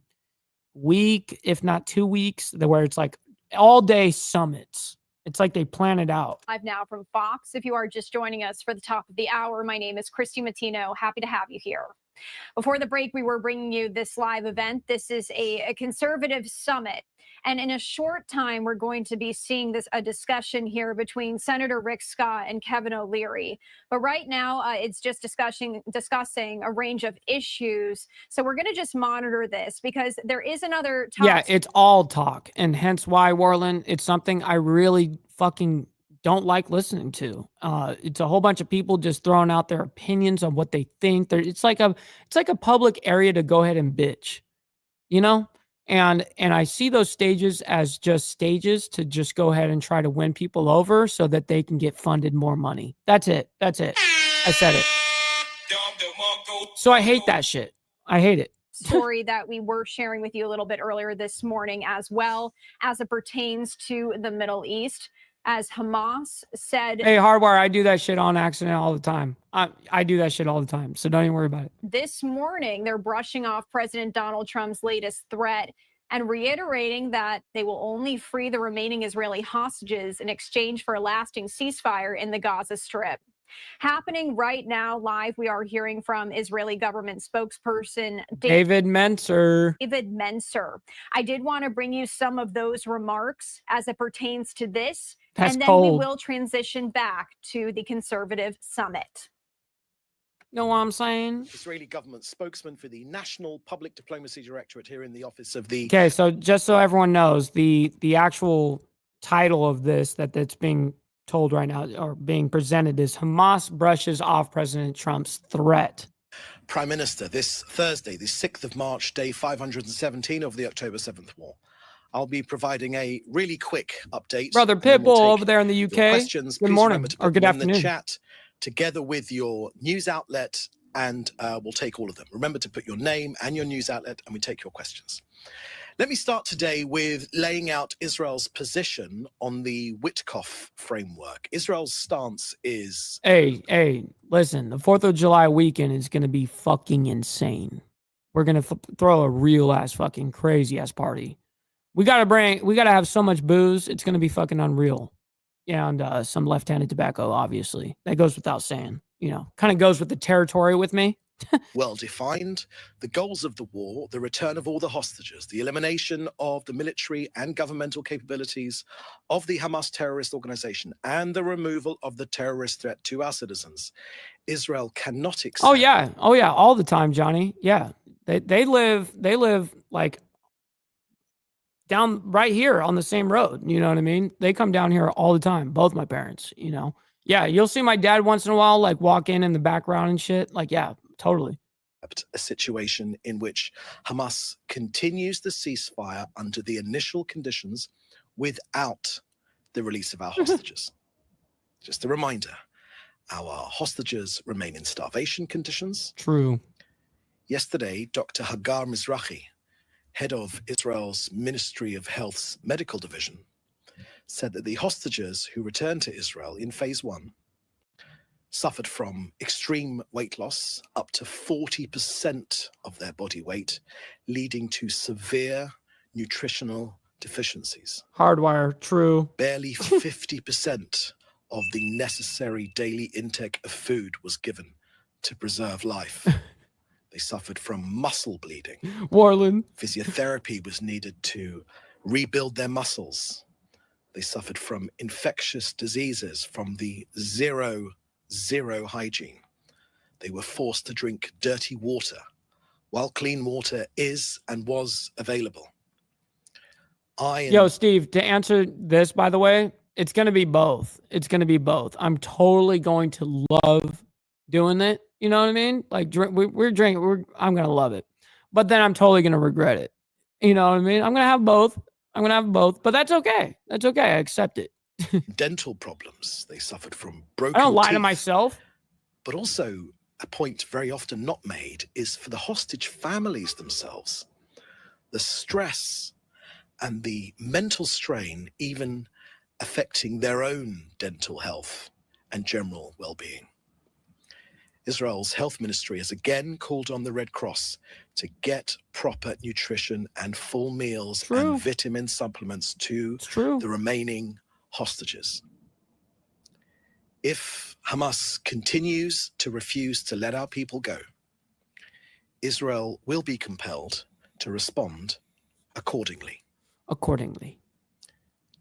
B: week, if not 2 weeks, where it's like all day summits. It's like they plan it out.
C: Live now from Fox. If you are just joining us for the top of the hour, my name is Christy Matino. Happy to have you here. Before the break, we were bringing you this live event. This is a conservative summit. And in a short time, we're going to be seeing a discussion here between Senator Rick Scott and Kevin O'Leary. But right now, it's just discussing a range of issues. So we're going to just monitor this because there is another talk.
B: Yeah, it's all talk. And hence why, Warland, it's something I really fucking don't like listening to. It's a whole bunch of people just throwing out their opinions on what they think. It's like a public area to go ahead and bitch, And I see those stages as just stages to just go ahead and try to win people over so that they can get funded more money. That's it. I said it. So I hate that shit. I hate it.
C: Story that we were sharing with you a little bit earlier this morning as well as it pertains to the Middle East. As Hamas said,
B: hey, Hardwire, I do that shit on accident all the time. I do that shit all the time. So don't even worry about it.
C: This morning, they're brushing off President Donald Trump's latest threat and reiterating that they will only free the remaining Israeli hostages in exchange for a lasting ceasefire in the Gaza Strip. Happening right now, live, we are hearing from Israeli government spokesperson
B: David Mencer.
C: I did want to bring you some of those remarks as it pertains to this.
B: That's
C: and then
B: cold.
C: We will transition back to the Conservative Summit.
B: Know what I'm saying?
P: Israeli government spokesman for the National Public Diplomacy Directorate here in the office of the...
B: Okay, so just so everyone knows, the actual title of this that's being told right now or being presented is Hamas brushes off President Trump's threat.
P: Prime Minister, this Thursday, the 6th of March, day 517 of the October 7th war. I'll be providing a really quick update.
B: Brother Pitbull over there in the UK.
P: Questions,
B: good
P: please
B: morning
P: remember to
B: or
P: put
B: good
P: them in
B: afternoon.
P: the chat together with your news outlet, and we'll take all of them. Remember to put your name and your news outlet, and we take your questions. Let me start today with laying out Israel's position on the Witkoff framework. Israel's stance is...
B: Hey, listen, the 4th of July weekend is going to be fucking insane. We're going to throw a real ass fucking crazy ass party. We got to have so much booze. It's going to be fucking unreal. Yeah, and some left-handed tobacco, obviously. That goes without saying. You know, kind of goes with the territory with me.
P: well defined. The goals of the war, the return of all the hostages, the elimination of the military and governmental capabilities of the Hamas terrorist organization, and the removal of the terrorist threat to our citizens. Israel cannot accept...
B: Oh yeah, all the time, Johnny. Yeah, they live like down right here on the same road. You know what I mean? They come down here all the time. Both my parents, you know. Yeah, you'll see my dad once in a while, like walk in the background and shit. Like, yeah, totally.
P: A situation in which Hamas continues the ceasefire under the initial conditions without the release of our hostages. Just a reminder, our hostages remain in starvation conditions.
B: True.
P: Yesterday, Dr. Hagar Mizrahi, head of Israel's Ministry of Health's medical division, said that the hostages who returned to Israel in phase 1 suffered from extreme weight loss, up to 40% of their body weight, leading to severe nutritional deficiencies.
B: Hardwire, true.
P: Barely 50% of the necessary daily intake of food was given to preserve life. They suffered from muscle bleeding.
B: Warland.
P: Physiotherapy was needed to rebuild their muscles. They suffered from infectious diseases, from the zero hygiene. They were forced to drink dirty water, while clean water is and was available.
B: Yo, Steve, to answer this, by the way, it's going to be both. It's going to be both. I'm totally going to love doing it. You know what I mean? Like, we're drinking. I'm going to love it. But then I'm totally going to regret it. You know what I mean? I'm going to have both. But that's okay. That's okay. I accept it.
P: Dental problems. They suffered from broken
B: I don't lie to
P: teeth.
B: myself.
P: But also, a point very often not made is for the hostage families themselves. The stress and the mental strain, even affecting their own dental health and general well-being. Israel's health ministry has again called on the Red Cross to get proper nutrition and full meals and vitamin supplements to the remaining hostages. If Hamas continues to refuse to let our people go, Israel will be compelled to respond accordingly.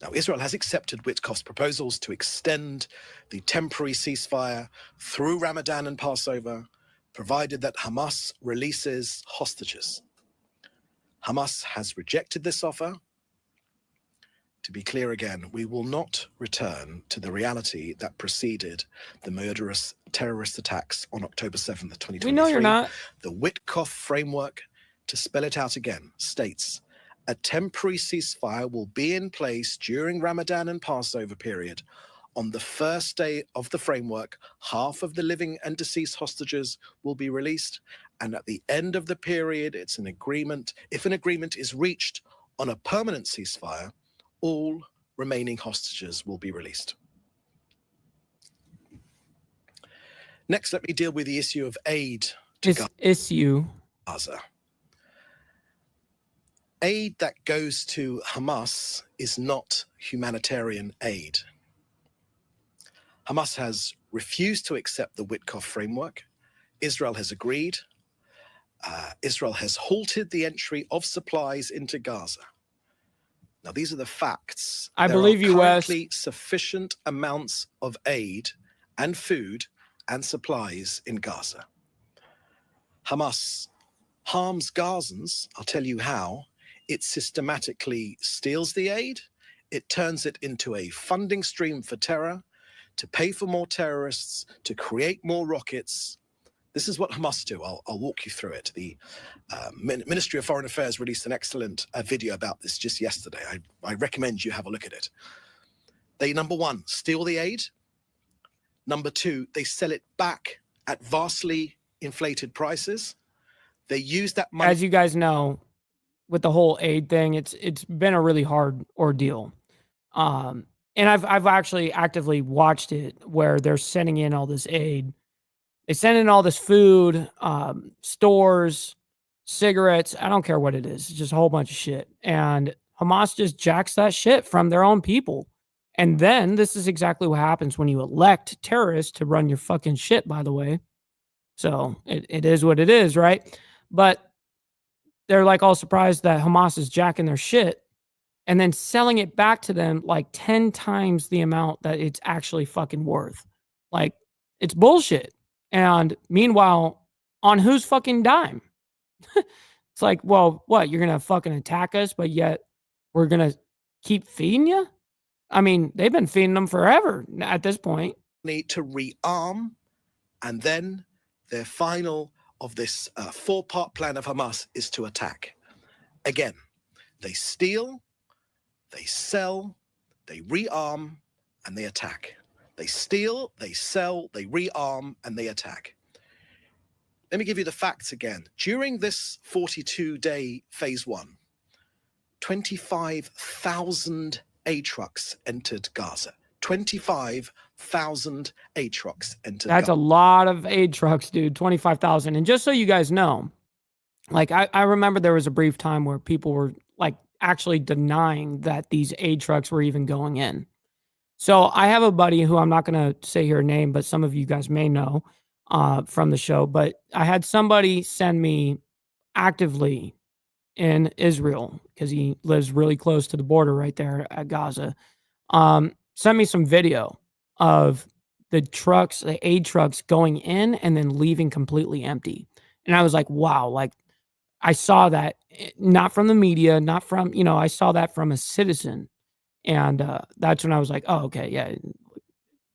P: Now, Israel has accepted Witkoff's proposals to extend the temporary ceasefire through Ramadan and Passover, provided that Hamas releases hostages. Hamas has rejected this offer. To be clear again, we will not return to the reality that preceded the murderous terrorist attacks on October 7th, 2023.
B: We know you're not.
P: The Witkoff framework, to spell it out again, states a temporary ceasefire will be in place during Ramadan and Passover period. On the first day of the framework, half of the living and deceased hostages will be released. And at the end of the period, it's an agreement. If an agreement is reached on a permanent ceasefire, all remaining hostages will be released. Next, let me deal with the issue of aid to Gaza. Aid that goes to Hamas is not humanitarian aid. Hamas has refused to accept the Witkoff framework. Israel has agreed. Israel has halted the entry of supplies into Gaza. Now, these are the facts.
B: I believe you, Wes.
P: There are currently sufficient amounts of aid and food and supplies in Gaza. Hamas harms Gazans. I'll tell you how. It systematically steals the aid. It turns it into a funding stream for terror, to pay for more terrorists, to create more rockets. This is what Hamas do. I'll walk you through it. The Ministry of Foreign Affairs released an excellent video about this just yesterday. I recommend you have a look at it. They, number one, steal the aid. Number two, they sell it back at vastly inflated prices. They use that money.
B: As you guys know, with the whole aid thing, it's been a really hard ordeal. And I've actually actively watched it where they're sending in all this aid. They send in all this food, stores, cigarettes. I don't care what it is. It's just a whole bunch of shit. And Hamas just jacks that shit from their own people. And then this is exactly what happens when you elect terrorists to run your fucking shit, by the way. So it is what it is, right? But they're like all surprised that Hamas is jacking their shit and then selling it back to them like 10 times the amount that it's actually fucking worth. Like, it's bullshit. And meanwhile, on whose fucking dime? It's like, well, what? You're going to fucking attack us, but yet we're going to keep feeding you? I mean, they've been feeding them forever at this point.
P: Need to rearm, and then their final of this four-part plan of Hamas is to attack. Again, they steal, they sell, they rearm, and they attack. They steal, they sell, they rearm, and they attack. Let me give you the facts again. During this 42-day phase one, 25,000 aid trucks entered Gaza. 25,000 aid trucks entered
B: That's
P: Gaza.
B: a lot of aid trucks, dude. 25,000. And just so you guys know, like I remember there was a brief time where people were like actually denying that these aid trucks were even going in. So I have a buddy who I'm not going to say her name, but some of you guys may know from the show. But I had somebody send me actively in Israel because he lives really close to the border right there at Gaza. Sent me some video of the trucks, the aid trucks going in and then leaving completely empty. And I was like, wow, like I saw that not from the media, not from, I saw that from a citizen. And that's when I was like, oh, okay, yeah,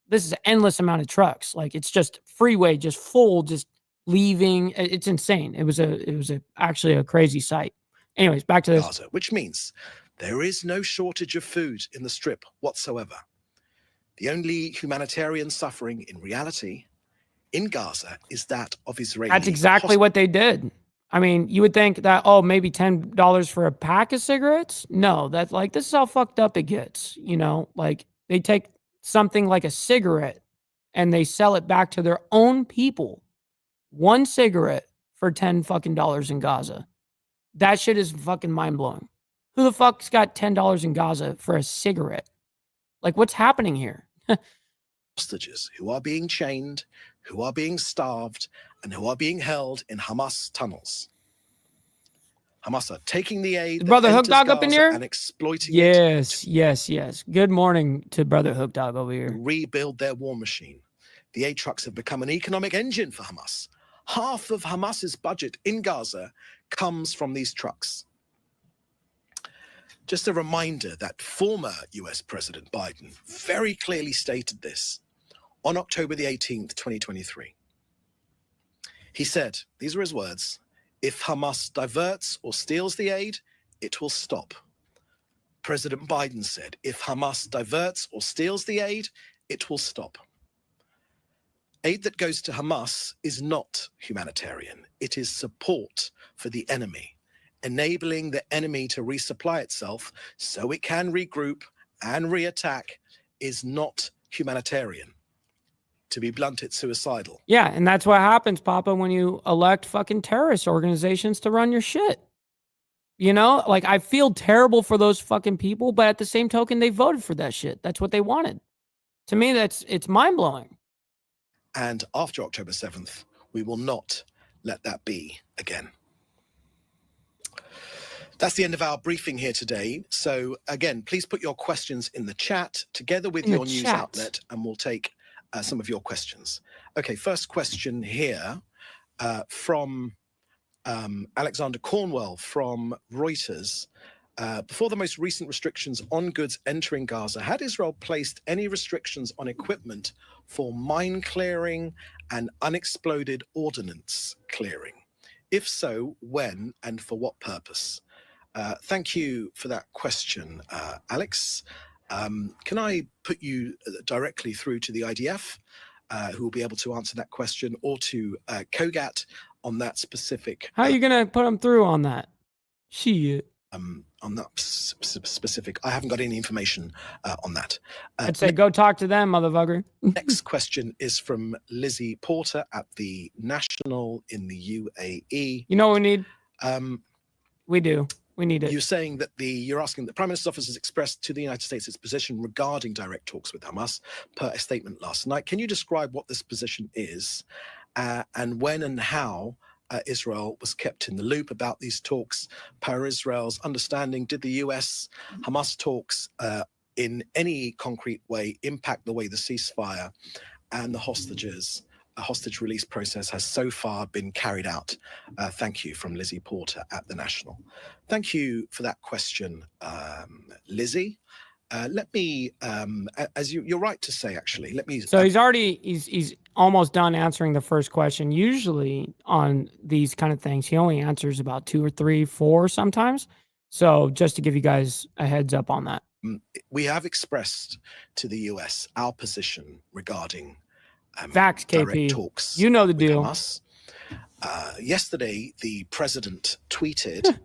B: this is an endless amount of trucks. Like it's just freeway, just full, just leaving. It's insane. It was actually a crazy sight. Anyways, back to this.
P: Gaza, which means there is no shortage of food in the strip whatsoever. The only humanitarian suffering in reality in Gaza is that of Israeli.
B: That's exactly what they did. I mean, you would think that, oh, maybe $10 for a pack of cigarettes? No, that's like, this is how fucked up it gets. Like they take something like a cigarette and they sell it back to their own people. One cigarette for $10 fucking in Gaza. That shit is fucking mind blowing. Who the fuck's got $10 in Gaza for a cigarette? Like, what's happening here?
P: Hostages who are being chained, who are being starved, and who are being held in Hamas tunnels. Hamas are taking the aid,
B: Brother Hook Dog up in here,
P: and exploiting
B: it. Yes. Good morning to Brother Hook Dog over here.
P: Rebuild their war machine. The aid trucks have become an economic engine for Hamas. Half of Hamas's budget in Gaza comes from these trucks. Just a reminder that former US President Biden very clearly stated this on October the 18th, 2023. He said, these are his words, if Hamas diverts or steals the aid, it will stop. President Biden said, if Hamas diverts or steals the aid, it will stop. Aid that goes to Hamas is not humanitarian. It is support for the enemy, enabling the enemy to resupply itself so it can regroup and reattack is not humanitarian. To be blunt, it's suicidal.
B: Yeah, and that's what happens, Papa, when you elect fucking terrorist organizations to run your shit. Like I feel terrible for those fucking people, but at the same token, they voted for that shit. That's what they wanted. To me, it's mind-blowing.
P: And after October 7th, we will not let that be again. That's the end of our briefing here today. So again, please put your questions in the chat together with your news outlet, and we'll take some of your questions. Okay, first question here. from Alexander Cornwell from Reuters. Before the most recent restrictions on goods entering Gaza, had Israel placed any restrictions on equipment for mine clearing and unexploded ordnance clearing? If so, when and for what purpose? Thank you for that question, Alex. Can I put you directly through to the IDF, who will be able to answer that question, or to Kogat on that specific?
B: How are you going to put them through on that? Shit.
P: On that specific, I haven't got any information on that.
B: I'd say go talk to them, motherfucker.
P: Next question is from Lizzie Porter at the National in the UAE.
B: You know what we need? We do. We need it.
P: You're saying that you're asking the Prime Minister's office has expressed to the United States its position regarding direct talks with Hamas per a statement last night. Can you describe what this position is and when and how Israel was kept in the loop about these talks? Per Israel's understanding, did the US Hamas talks in any concrete way impact the way the ceasefire and the hostage release process has so far been carried out? Thank you, from Lizzie Porter at the National. Thank you for that question, Lizzie. Let me, as you're right to say, actually, let me.
B: So he's almost done answering the first question. Usually on these kind of things, he only answers about 2 or 3, 4 sometimes. So just to give you guys a heads up on that.
P: We have expressed to the US our position regarding
B: facts, KP.
P: Talks.
B: You know the deal.
P: Hamas. Yesterday, the president tweeted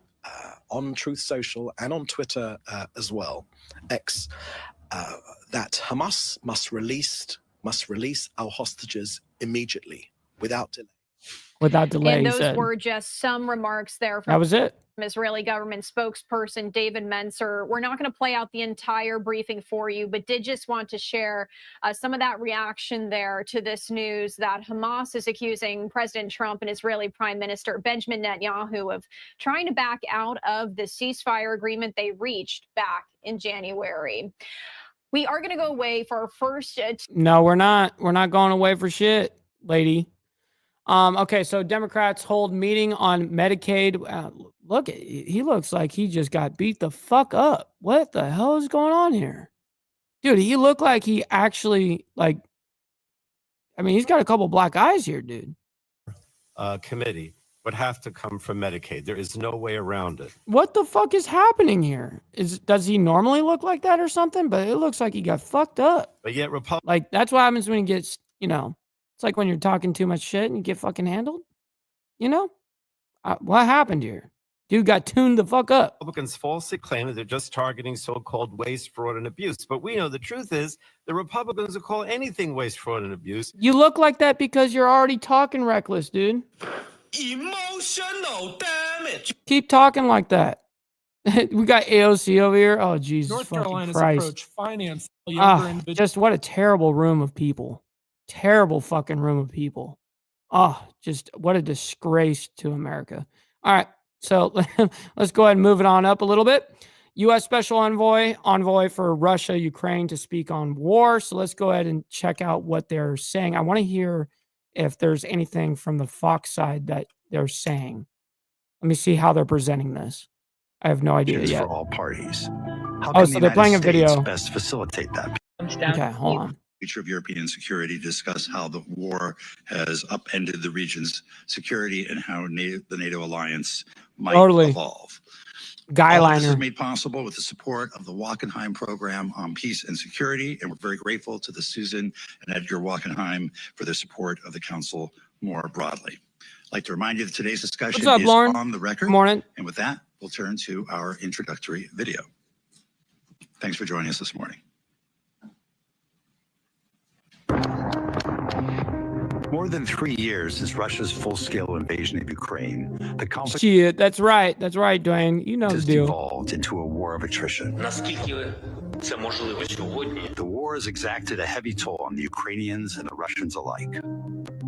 P: on Truth Social and on Twitter as well, X, that Hamas must release our hostages immediately, without delay.
B: Without delay,
C: and
B: he
C: those
B: said.
C: were just some remarks there from
B: That was it.
C: Israeli government spokesperson David Mencer. We're not going to play out the entire briefing for you, but did just want to share some of that reaction there to this news that Hamas is accusing President Trump and Israeli Prime Minister Benjamin Netanyahu of trying to back out of the ceasefire agreement they reached back in January. We are going to go away for our first.
B: No, we're not. We're not going away for shit, lady. Okay, so Democrats hold meeting on Medicaid. Look, he looks like he just got beat the fuck up. What the hell is going on here? Dude, he looked like he actually, he's got a couple black eyes here, dude.
Q: Committee would have to come from Medicaid. There is no way around it.
B: What the fuck is happening here? Does he normally look like that or something? But it looks like he got fucked up.
Q: But yet
B: that's what happens when he gets, it's like when you're talking too much shit and you get fucking handled. What happened here? Dude got tuned the fuck up.
Q: Republicans falsely claim that they're just targeting so-called waste, fraud, and abuse. But we know the truth is the Republicans will call anything waste, fraud, and abuse.
B: You look like that because you're already talking reckless, dude.
A: Emotional damage.
B: Keep talking like that. We got AOC over here. Oh, Jesus
R: North
B: fucking
R: Carolina's
B: Christ.
R: approach finance younger individuals.
B: Just what a terrible room of people. Terrible fucking room of people. Oh, just what a disgrace to America. All right, so let's go ahead and move it on up a little bit. U.S. Special Envoy for Russia, Ukraine to speak on war. So let's go ahead and check out what they're saying. I want to hear if there's anything from the Fox side that they're saying. Let me see how they're presenting this. I have no idea yet.
S: For all parties. How
B: Oh,
S: can
B: so
S: the
B: they're playing a
S: United States
B: video.
S: best facilitate that?
B: Okay, hold on.
T: Future of European security, discuss how the war has upended the region's security and how the NATO alliance might evolve. All of this is
B: Guyliner.
T: made possible with the support of the Wackenheim Program on Peace and Security, and we're very grateful to the Susan and Edgar Wackenheim for their support of the Council more broadly. I'd like to remind you that today's discussion
B: What's up,
T: is
B: Lauren?
T: on the record.
B: Good morning.
T: And with that, we'll turn to our introductory video. Thanks for joining us this morning.
S: More than 3 years since Russia's full-scale invasion of Ukraine, the conflict
B: Shit, that's right, Dwayne. You know the
S: has
B: deal.
S: devolved into a war of attrition. The war has exacted a heavy toll on the Ukrainians and the Russians alike.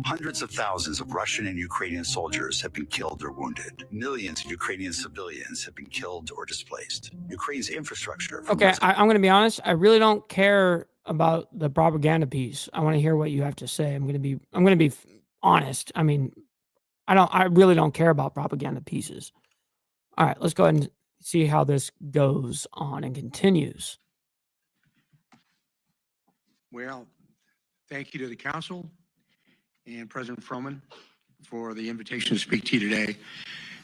S: Hundreds of thousands of Russian and Ukrainian soldiers have been killed or wounded. Millions of Ukrainian civilians have been killed or displaced. Ukraine's infrastructure.
B: Okay, I'm going to be honest. I really don't care about the propaganda piece. I want to hear what you have to say. I'm going to be honest. I mean, I really don't care about propaganda pieces. All right, let's go ahead and see how this goes on and continues.
U: Well, thank you to the council and President Froman for the invitation to speak to you today.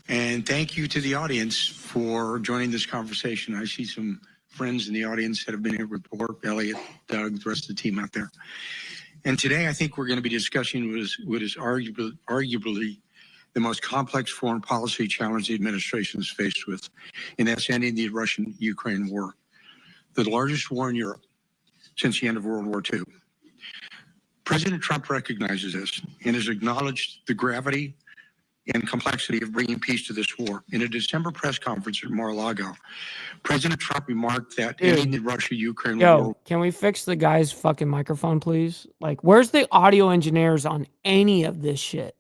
U: And thank you to the audience for joining this conversation. I see some friends in the audience that have been here before, Elliot, Doug, the rest of the team out there. And today I think we're going to be discussing what is arguably the most complex foreign policy challenge the administration is faced with, and that's ending the Russian-Ukraine war, the largest war in Europe since the end of World War II. President Trump recognizes this and has acknowledged the gravity and complexity of bringing peace to this war. In a December press conference at Mar-a-Lago, President Trump remarked that ending the Russia-Ukraine war...
B: Can we fix the guy's fucking microphone, please? Like, where's the audio engineers on any of this shit?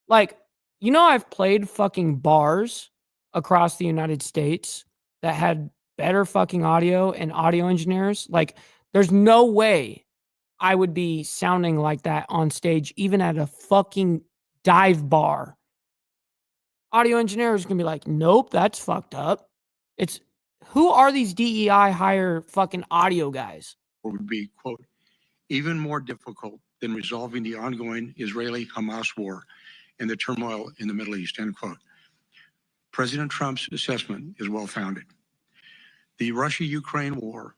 B: Like, you know, I've played fucking bars across the United States that had better fucking audio and audio engineers. Like, there's no way I would be sounding like that on stage, even at a fucking dive bar. Audio engineers can be like, nope, that's fucked up. It's, who are these DEI hire fucking audio guys?
U: ...would be, quote, even more difficult than resolving the ongoing Israeli-Hamas war and the turmoil in the Middle East, end quote. President Trump's assessment is well-founded. The Russia-Ukraine war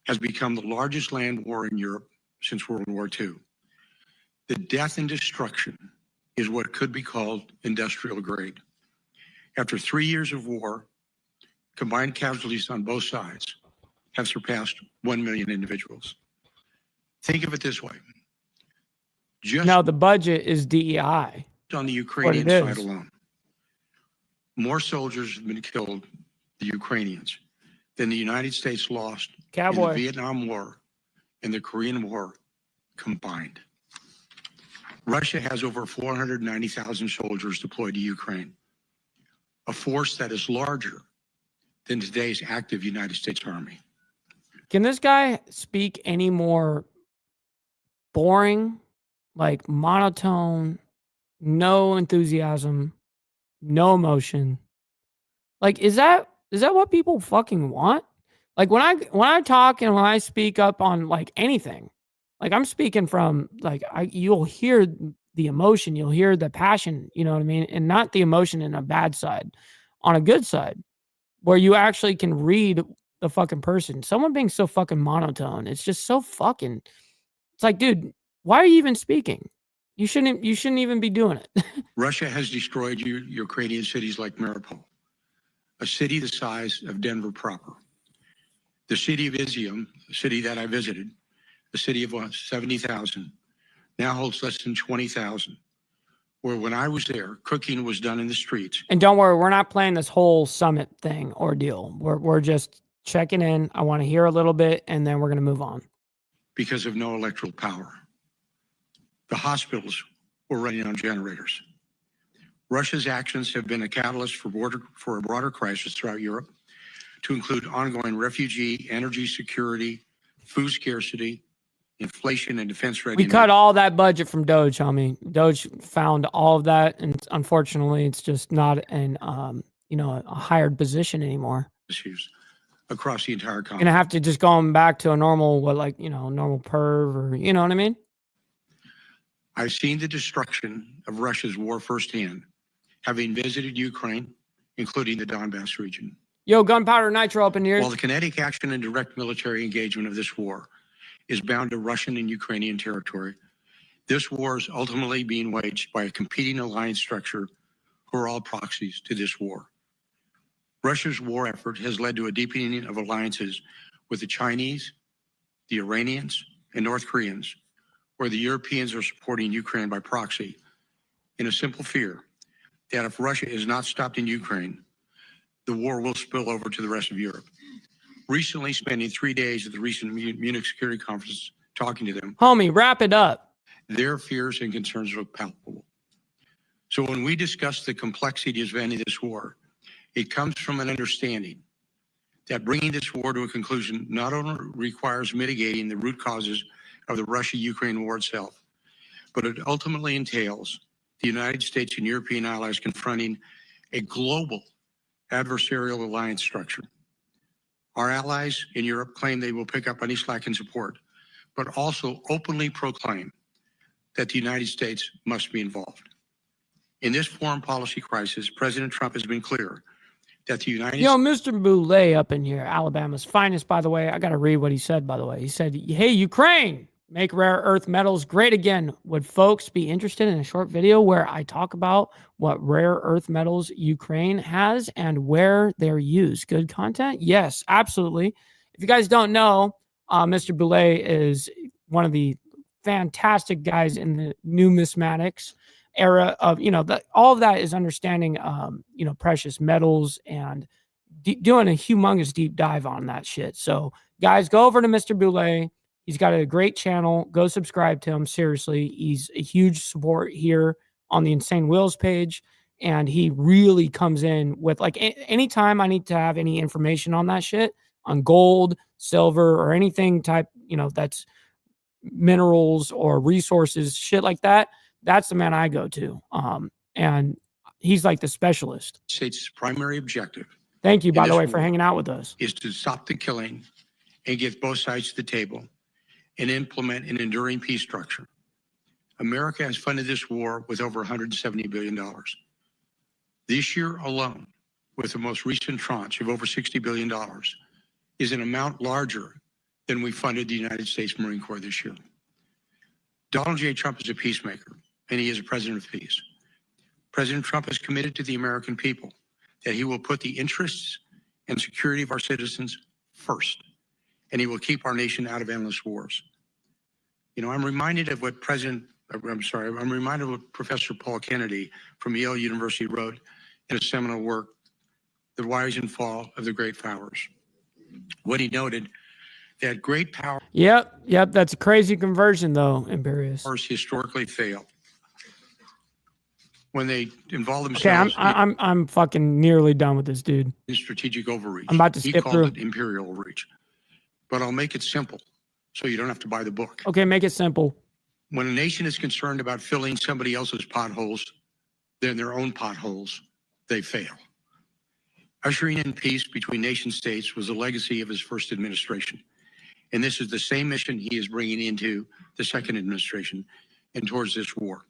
U: has become the largest land war in Europe since World War II. The death and destruction is what could be called industrial grade. After 3 years of war, combined casualties on both sides have surpassed 1 million individuals. Think of it this way.
B: Now the budget is DEI.
U: On the Ukrainian side alone, more soldiers have been killed, the Ukrainians, than the United States lost in the Vietnam War and the Korean War combined. Russia has over 490,000 soldiers deployed to Ukraine, a force that is larger than today's active United States Army.
B: Can this guy speak any more boring, like monotone, no enthusiasm, no emotion? Like, is that what people fucking want? Like, when I talk and when I speak up on like anything, like I'm speaking from like, you'll hear the emotion, you'll hear the passion, you know what I mean? And not the emotion in a bad side, on a good side, where you actually can read the fucking person. Someone being so fucking monotone, it's just so fucking, it's like, dude, why are you even speaking? You shouldn't even be doing it.
U: Russia has destroyed Ukrainian cities like Mariupol, a city the size of Denver proper. The city of Izium, a city that I visited, a city of 70,000, now holds less than 20,000, where when I was there, cooking was done in the streets.
B: And don't worry, we're not playing this whole summit thing ordeal. We're just checking in. I want to hear a little bit, and then we're going to move on.
U: Because of no electrical power. The hospitals were running on generators. Russia's actions have been a catalyst for a broader crisis throughout Europe, to include ongoing refugee, energy security, food scarcity, inflation, and defense readiness.
B: We cut all that budget from Doge, homie. Doge found all of that, and unfortunately, it's just not an a hired position anymore.
U: Issues across the entire continent.
B: Gonna have to just go back to a normal, normal perv, or you know what I mean?
U: I've seen the destruction of Russia's war firsthand, having visited Ukraine, including the Donbass region.
B: Yo, gunpowder nitro up in here.
U: While the kinetic action and direct military engagement of this war is bound to Russian and Ukrainian territory, this war is ultimately being waged by a competing alliance structure who are all proxies to this war. Russia's war effort has led to a deepening of alliances with the Chinese, the Iranians, and North Koreans, where the Europeans are supporting Ukraine by proxy, in a simple fear that if Russia is not stopped in Ukraine, the war will spill over to the rest of Europe. Recently spending 3 days at the recent Munich Security Conference talking to them.
B: Homie, wrap it up.
U: Their fears and concerns are palpable. So when we discuss the complexities of ending this war, it comes from an understanding that bringing this war to a conclusion not only requires mitigating the root causes of the Russia-Ukraine war itself, but it ultimately entails the United States and European allies confronting a global adversarial alliance structure. Our allies in Europe claim they will pick up any slack in support, but also openly proclaim that the United States must be involved. In this foreign policy crisis, President Trump has been clear that the United
B: Yo, Mr. Boulay up in here, Alabama's finest, by the way. I got to read what he said, by the way. He said, hey, Ukraine, make rare earth metals great again. Would folks be interested in a short video where I talk about what rare earth metals Ukraine has and where they're used? Good content? Yes, absolutely. If you guys don't know, Mr. Boulay is one of the fantastic guys in the numismatics era of, all of that is understanding, precious metals and doing a humongous deep dive on that shit. So guys, go over to Mr. Boulay. He's got a great channel. Go subscribe to him. Seriously. He's a huge support here on the Insane Wheels page. And he really comes in with, like, anytime I need to have any information on that shit, on gold, silver, or anything type, that's minerals or resources, shit like that. That's the man I go to. And he's like the specialist.
U: States' primary objective.
B: Thank you, by the way, for hanging out with us.
U: Is to stop the killing and get both sides to the table and implement an enduring peace structure. America has funded this war with over $170 billion. This year alone, with the most recent tranche of over $60 billion, is an amount larger than we funded the United States Marine Corps this year. Donald J. Trump is a peacemaker, and he is a president of peace. President Trump is committed to the American people that he will put the interests and security of our citizens first, and he will keep our nation out of endless wars. I'm reminded of what Professor Paul Kennedy from Yale University wrote in a seminal work, The Rise and Fall of the Great Powers. What he noted, that great power.
B: Yep. That's a crazy conversion, though, Imperius.
U: Powers historically fail when they involve themselves.
B: Okay, I'm fucking nearly done with this dude.
U: In strategic overreach.
B: I'm about to skip through.
U: He called it imperial overreach, but I'll make it simple so you don't have to buy the book.
B: Okay, make it simple.
U: When a nation is concerned about filling somebody else's potholes, then their own potholes, they fail. Ushering in peace between nation states was a legacy of his first administration. And this is the same mission he is bringing into the second administration and towards this war.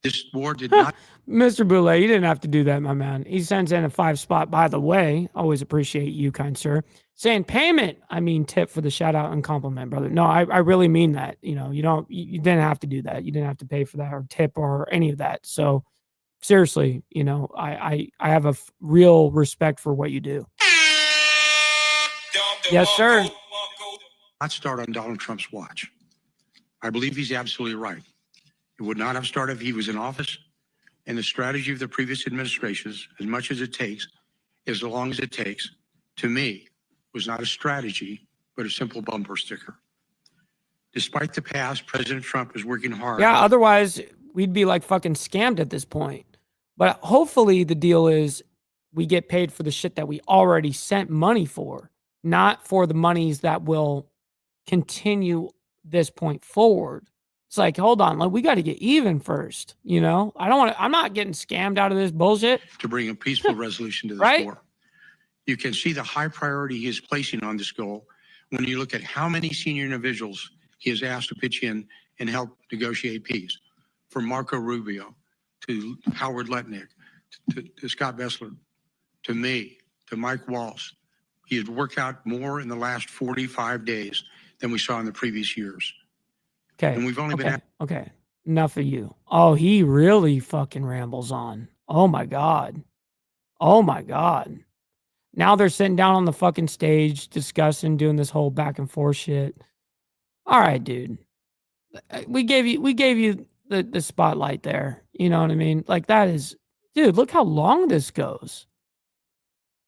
U: This war did not.
B: Mr. Boulay, you didn't have to do that, my man. He sends in a 5 spot, by the way. Always appreciate you, kind sir. Saying payment, I mean tip for the shout out and compliment, brother. No, I really mean that. You didn't have to do that. You didn't have to pay for that or tip or any of that. So seriously, I have a real respect for what you do. Yes, sir.
U: Not start on Donald Trump's watch. I believe he's absolutely right. It would not have started if he was in office, and the strategy of the previous administrations, as much as it takes, as long as it takes, to me, was not a strategy, but a simple bumper sticker. Despite the past, President Trump is working hard.
B: Yeah, otherwise we'd be like fucking scammed at this point. But hopefully the deal is we get paid for the shit that we already sent money for, not for the monies that will continue this point forward. It's like, hold on, we got to get even first. I'm not getting scammed out of this bullshit.
U: To bring a peaceful resolution to this
B: right?
U: war. You can see the high priority he is placing on this goal when you look at how many senior individuals he has asked to pitch in and help negotiate peace. From Marco Rubio to Howard Letnick to Scott Bessler to me to Mike Waltz. He has worked out more in the last 45 days than we saw in the previous years.
B: Okay.
U: And we've only been
B: okay. Enough of you. Oh, he really fucking rambles on. Oh my God. Now they're sitting down on the fucking stage discussing, doing this whole back and forth shit. All right, dude. We gave you the spotlight there. You know what I mean? Like, that is, dude, look how long this goes.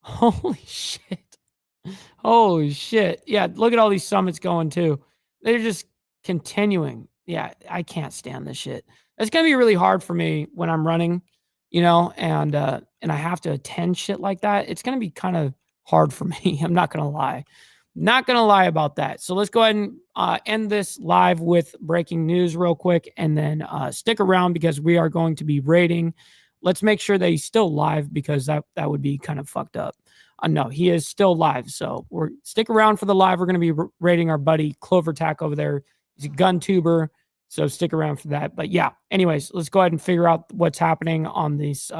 B: Holy shit. Yeah, look at all these summits going too. They're just continuing. Yeah, I can't stand this shit. It's gonna be really hard for me when I'm running, and I have to attend shit like that. It's gonna be kind of hard for me. I'm not gonna lie, Not going to lie about that. So let's go ahead and end this live with breaking news real quick, and then stick around because we are going to be rating. Let's make sure that he's still live because that would be kind of fucked up. No, he is still live. So stick around for the live. We're going to be rating our buddy Clover Tack over there. He's a gun tuber. So stick around for that. But yeah, anyways, let's go ahead and figure out what's happening on these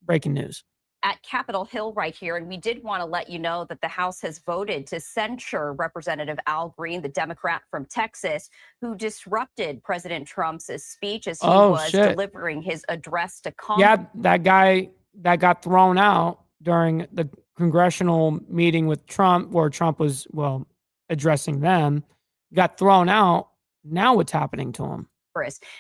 B: breaking news.
F: At Capitol Hill right here, and we did want to let you know that the House has voted to censure Representative Al Green, the Democrat from Texas, who disrupted President Trump's speech as he was delivering his address to Congress.
B: Yeah, that guy that got thrown out during the congressional meeting with Trump, where Trump was, addressing them, got thrown out. Now what's happening to him?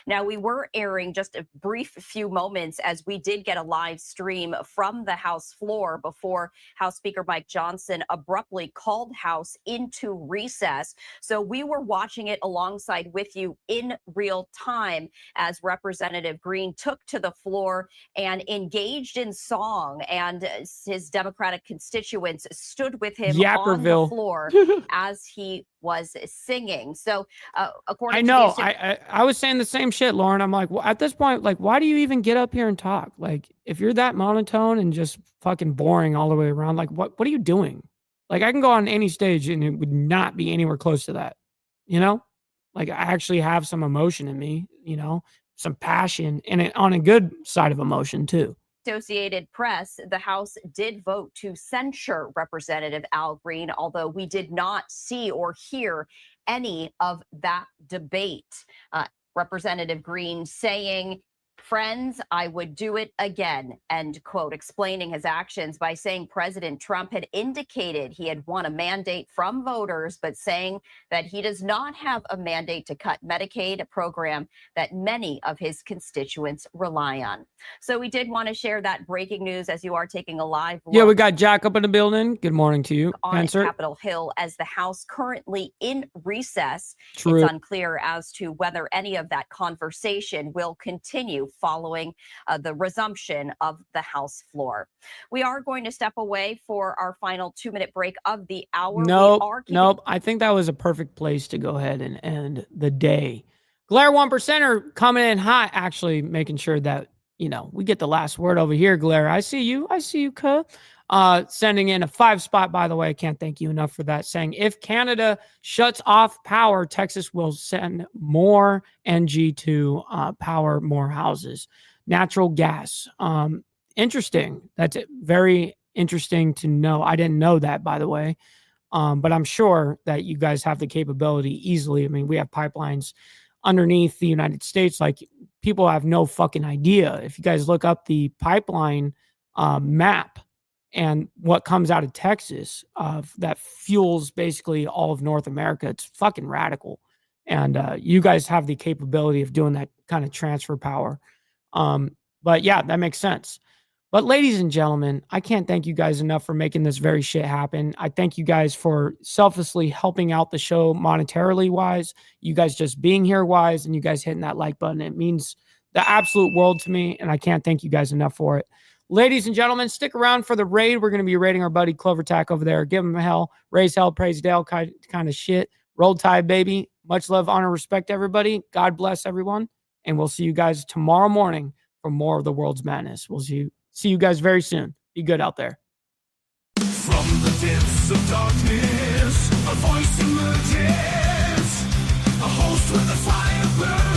F: Now, we were airing just a brief few moments as we did get a live stream from the House floor before House Speaker Mike Johnson abruptly called House into recess. So we were watching it alongside with you in real time as Representative Green took to the floor and engaged in song, and his Democratic constituents stood with him on the floor as he was singing. So according to
B: I was saying the same shit, Lauren. I'm like, well, at this point, like, why do you even get up here and talk? Like, if you're that monotone and just fucking boring all the way around, like, what are you doing? Like, I can go on any stage and it would not be anywhere close to that, you know? Like, I actually have some emotion in me, you know, some passion, and on a good side of emotion too.
F: Associated Press, the House did vote to censure Representative Al Green, although we did not see or hear any of that debate. Representative Green saying, "Friends, I would do it again," end quote, explaining his actions by saying President Trump had indicated he had won a mandate from voters, but saying that he does not have a mandate to cut Medicaid, a program that many of his constituents rely on. So we did want to share that breaking news as you are taking a live look.
B: Yeah, we got Jack up in the building. Good morning to you,
F: on Capitol Hill as the House currently in recess.
B: True.
F: It's unclear as to whether any of that conversation will continue following the resumption of the House floor. We are going to step away for our final 2-minute break of the hour.
B: Nope. I think that was a perfect place to go ahead and end the day. Glare 1%er coming in hot, actually making sure that, you know, we get the last word over here, Glare. I see you, cuh. Sending in a 5 spot, by the way. I can't thank you enough for that. Saying, if Canada shuts off power, Texas will send more NG to power more houses. Natural gas. Interesting. That's very interesting to know. I didn't know that, by the way. But I'm sure that you guys have the capability easily. I mean, we have pipelines underneath the United States. Like, people have no fucking idea. If you guys look up the pipeline map, and what comes out of Texas that fuels basically all of North America, it's fucking radical. And you guys have the capability of doing that kind of transfer power. But yeah, that makes sense. But ladies and gentlemen, I can't thank you guys enough for making this very shit happen. I thank you guys for selflessly helping out the show monetarily wise, you guys just being here wise, and you guys hitting that like button. It means the absolute world to me, and I can't thank you guys enough for it. Ladies and gentlemen, stick around for the raid. We're going to be raiding our buddy Clover Tack over there. Give him hell, raise hell, praise Dale kind of shit. Roll Tide, baby. Much love, honor, respect, everybody. God bless everyone. And we'll see you guys tomorrow morning for more of the world's madness. We'll see you guys very soon. Be good out there.
A: From the depths of darkness, a voice emerges, a host with a fire burns.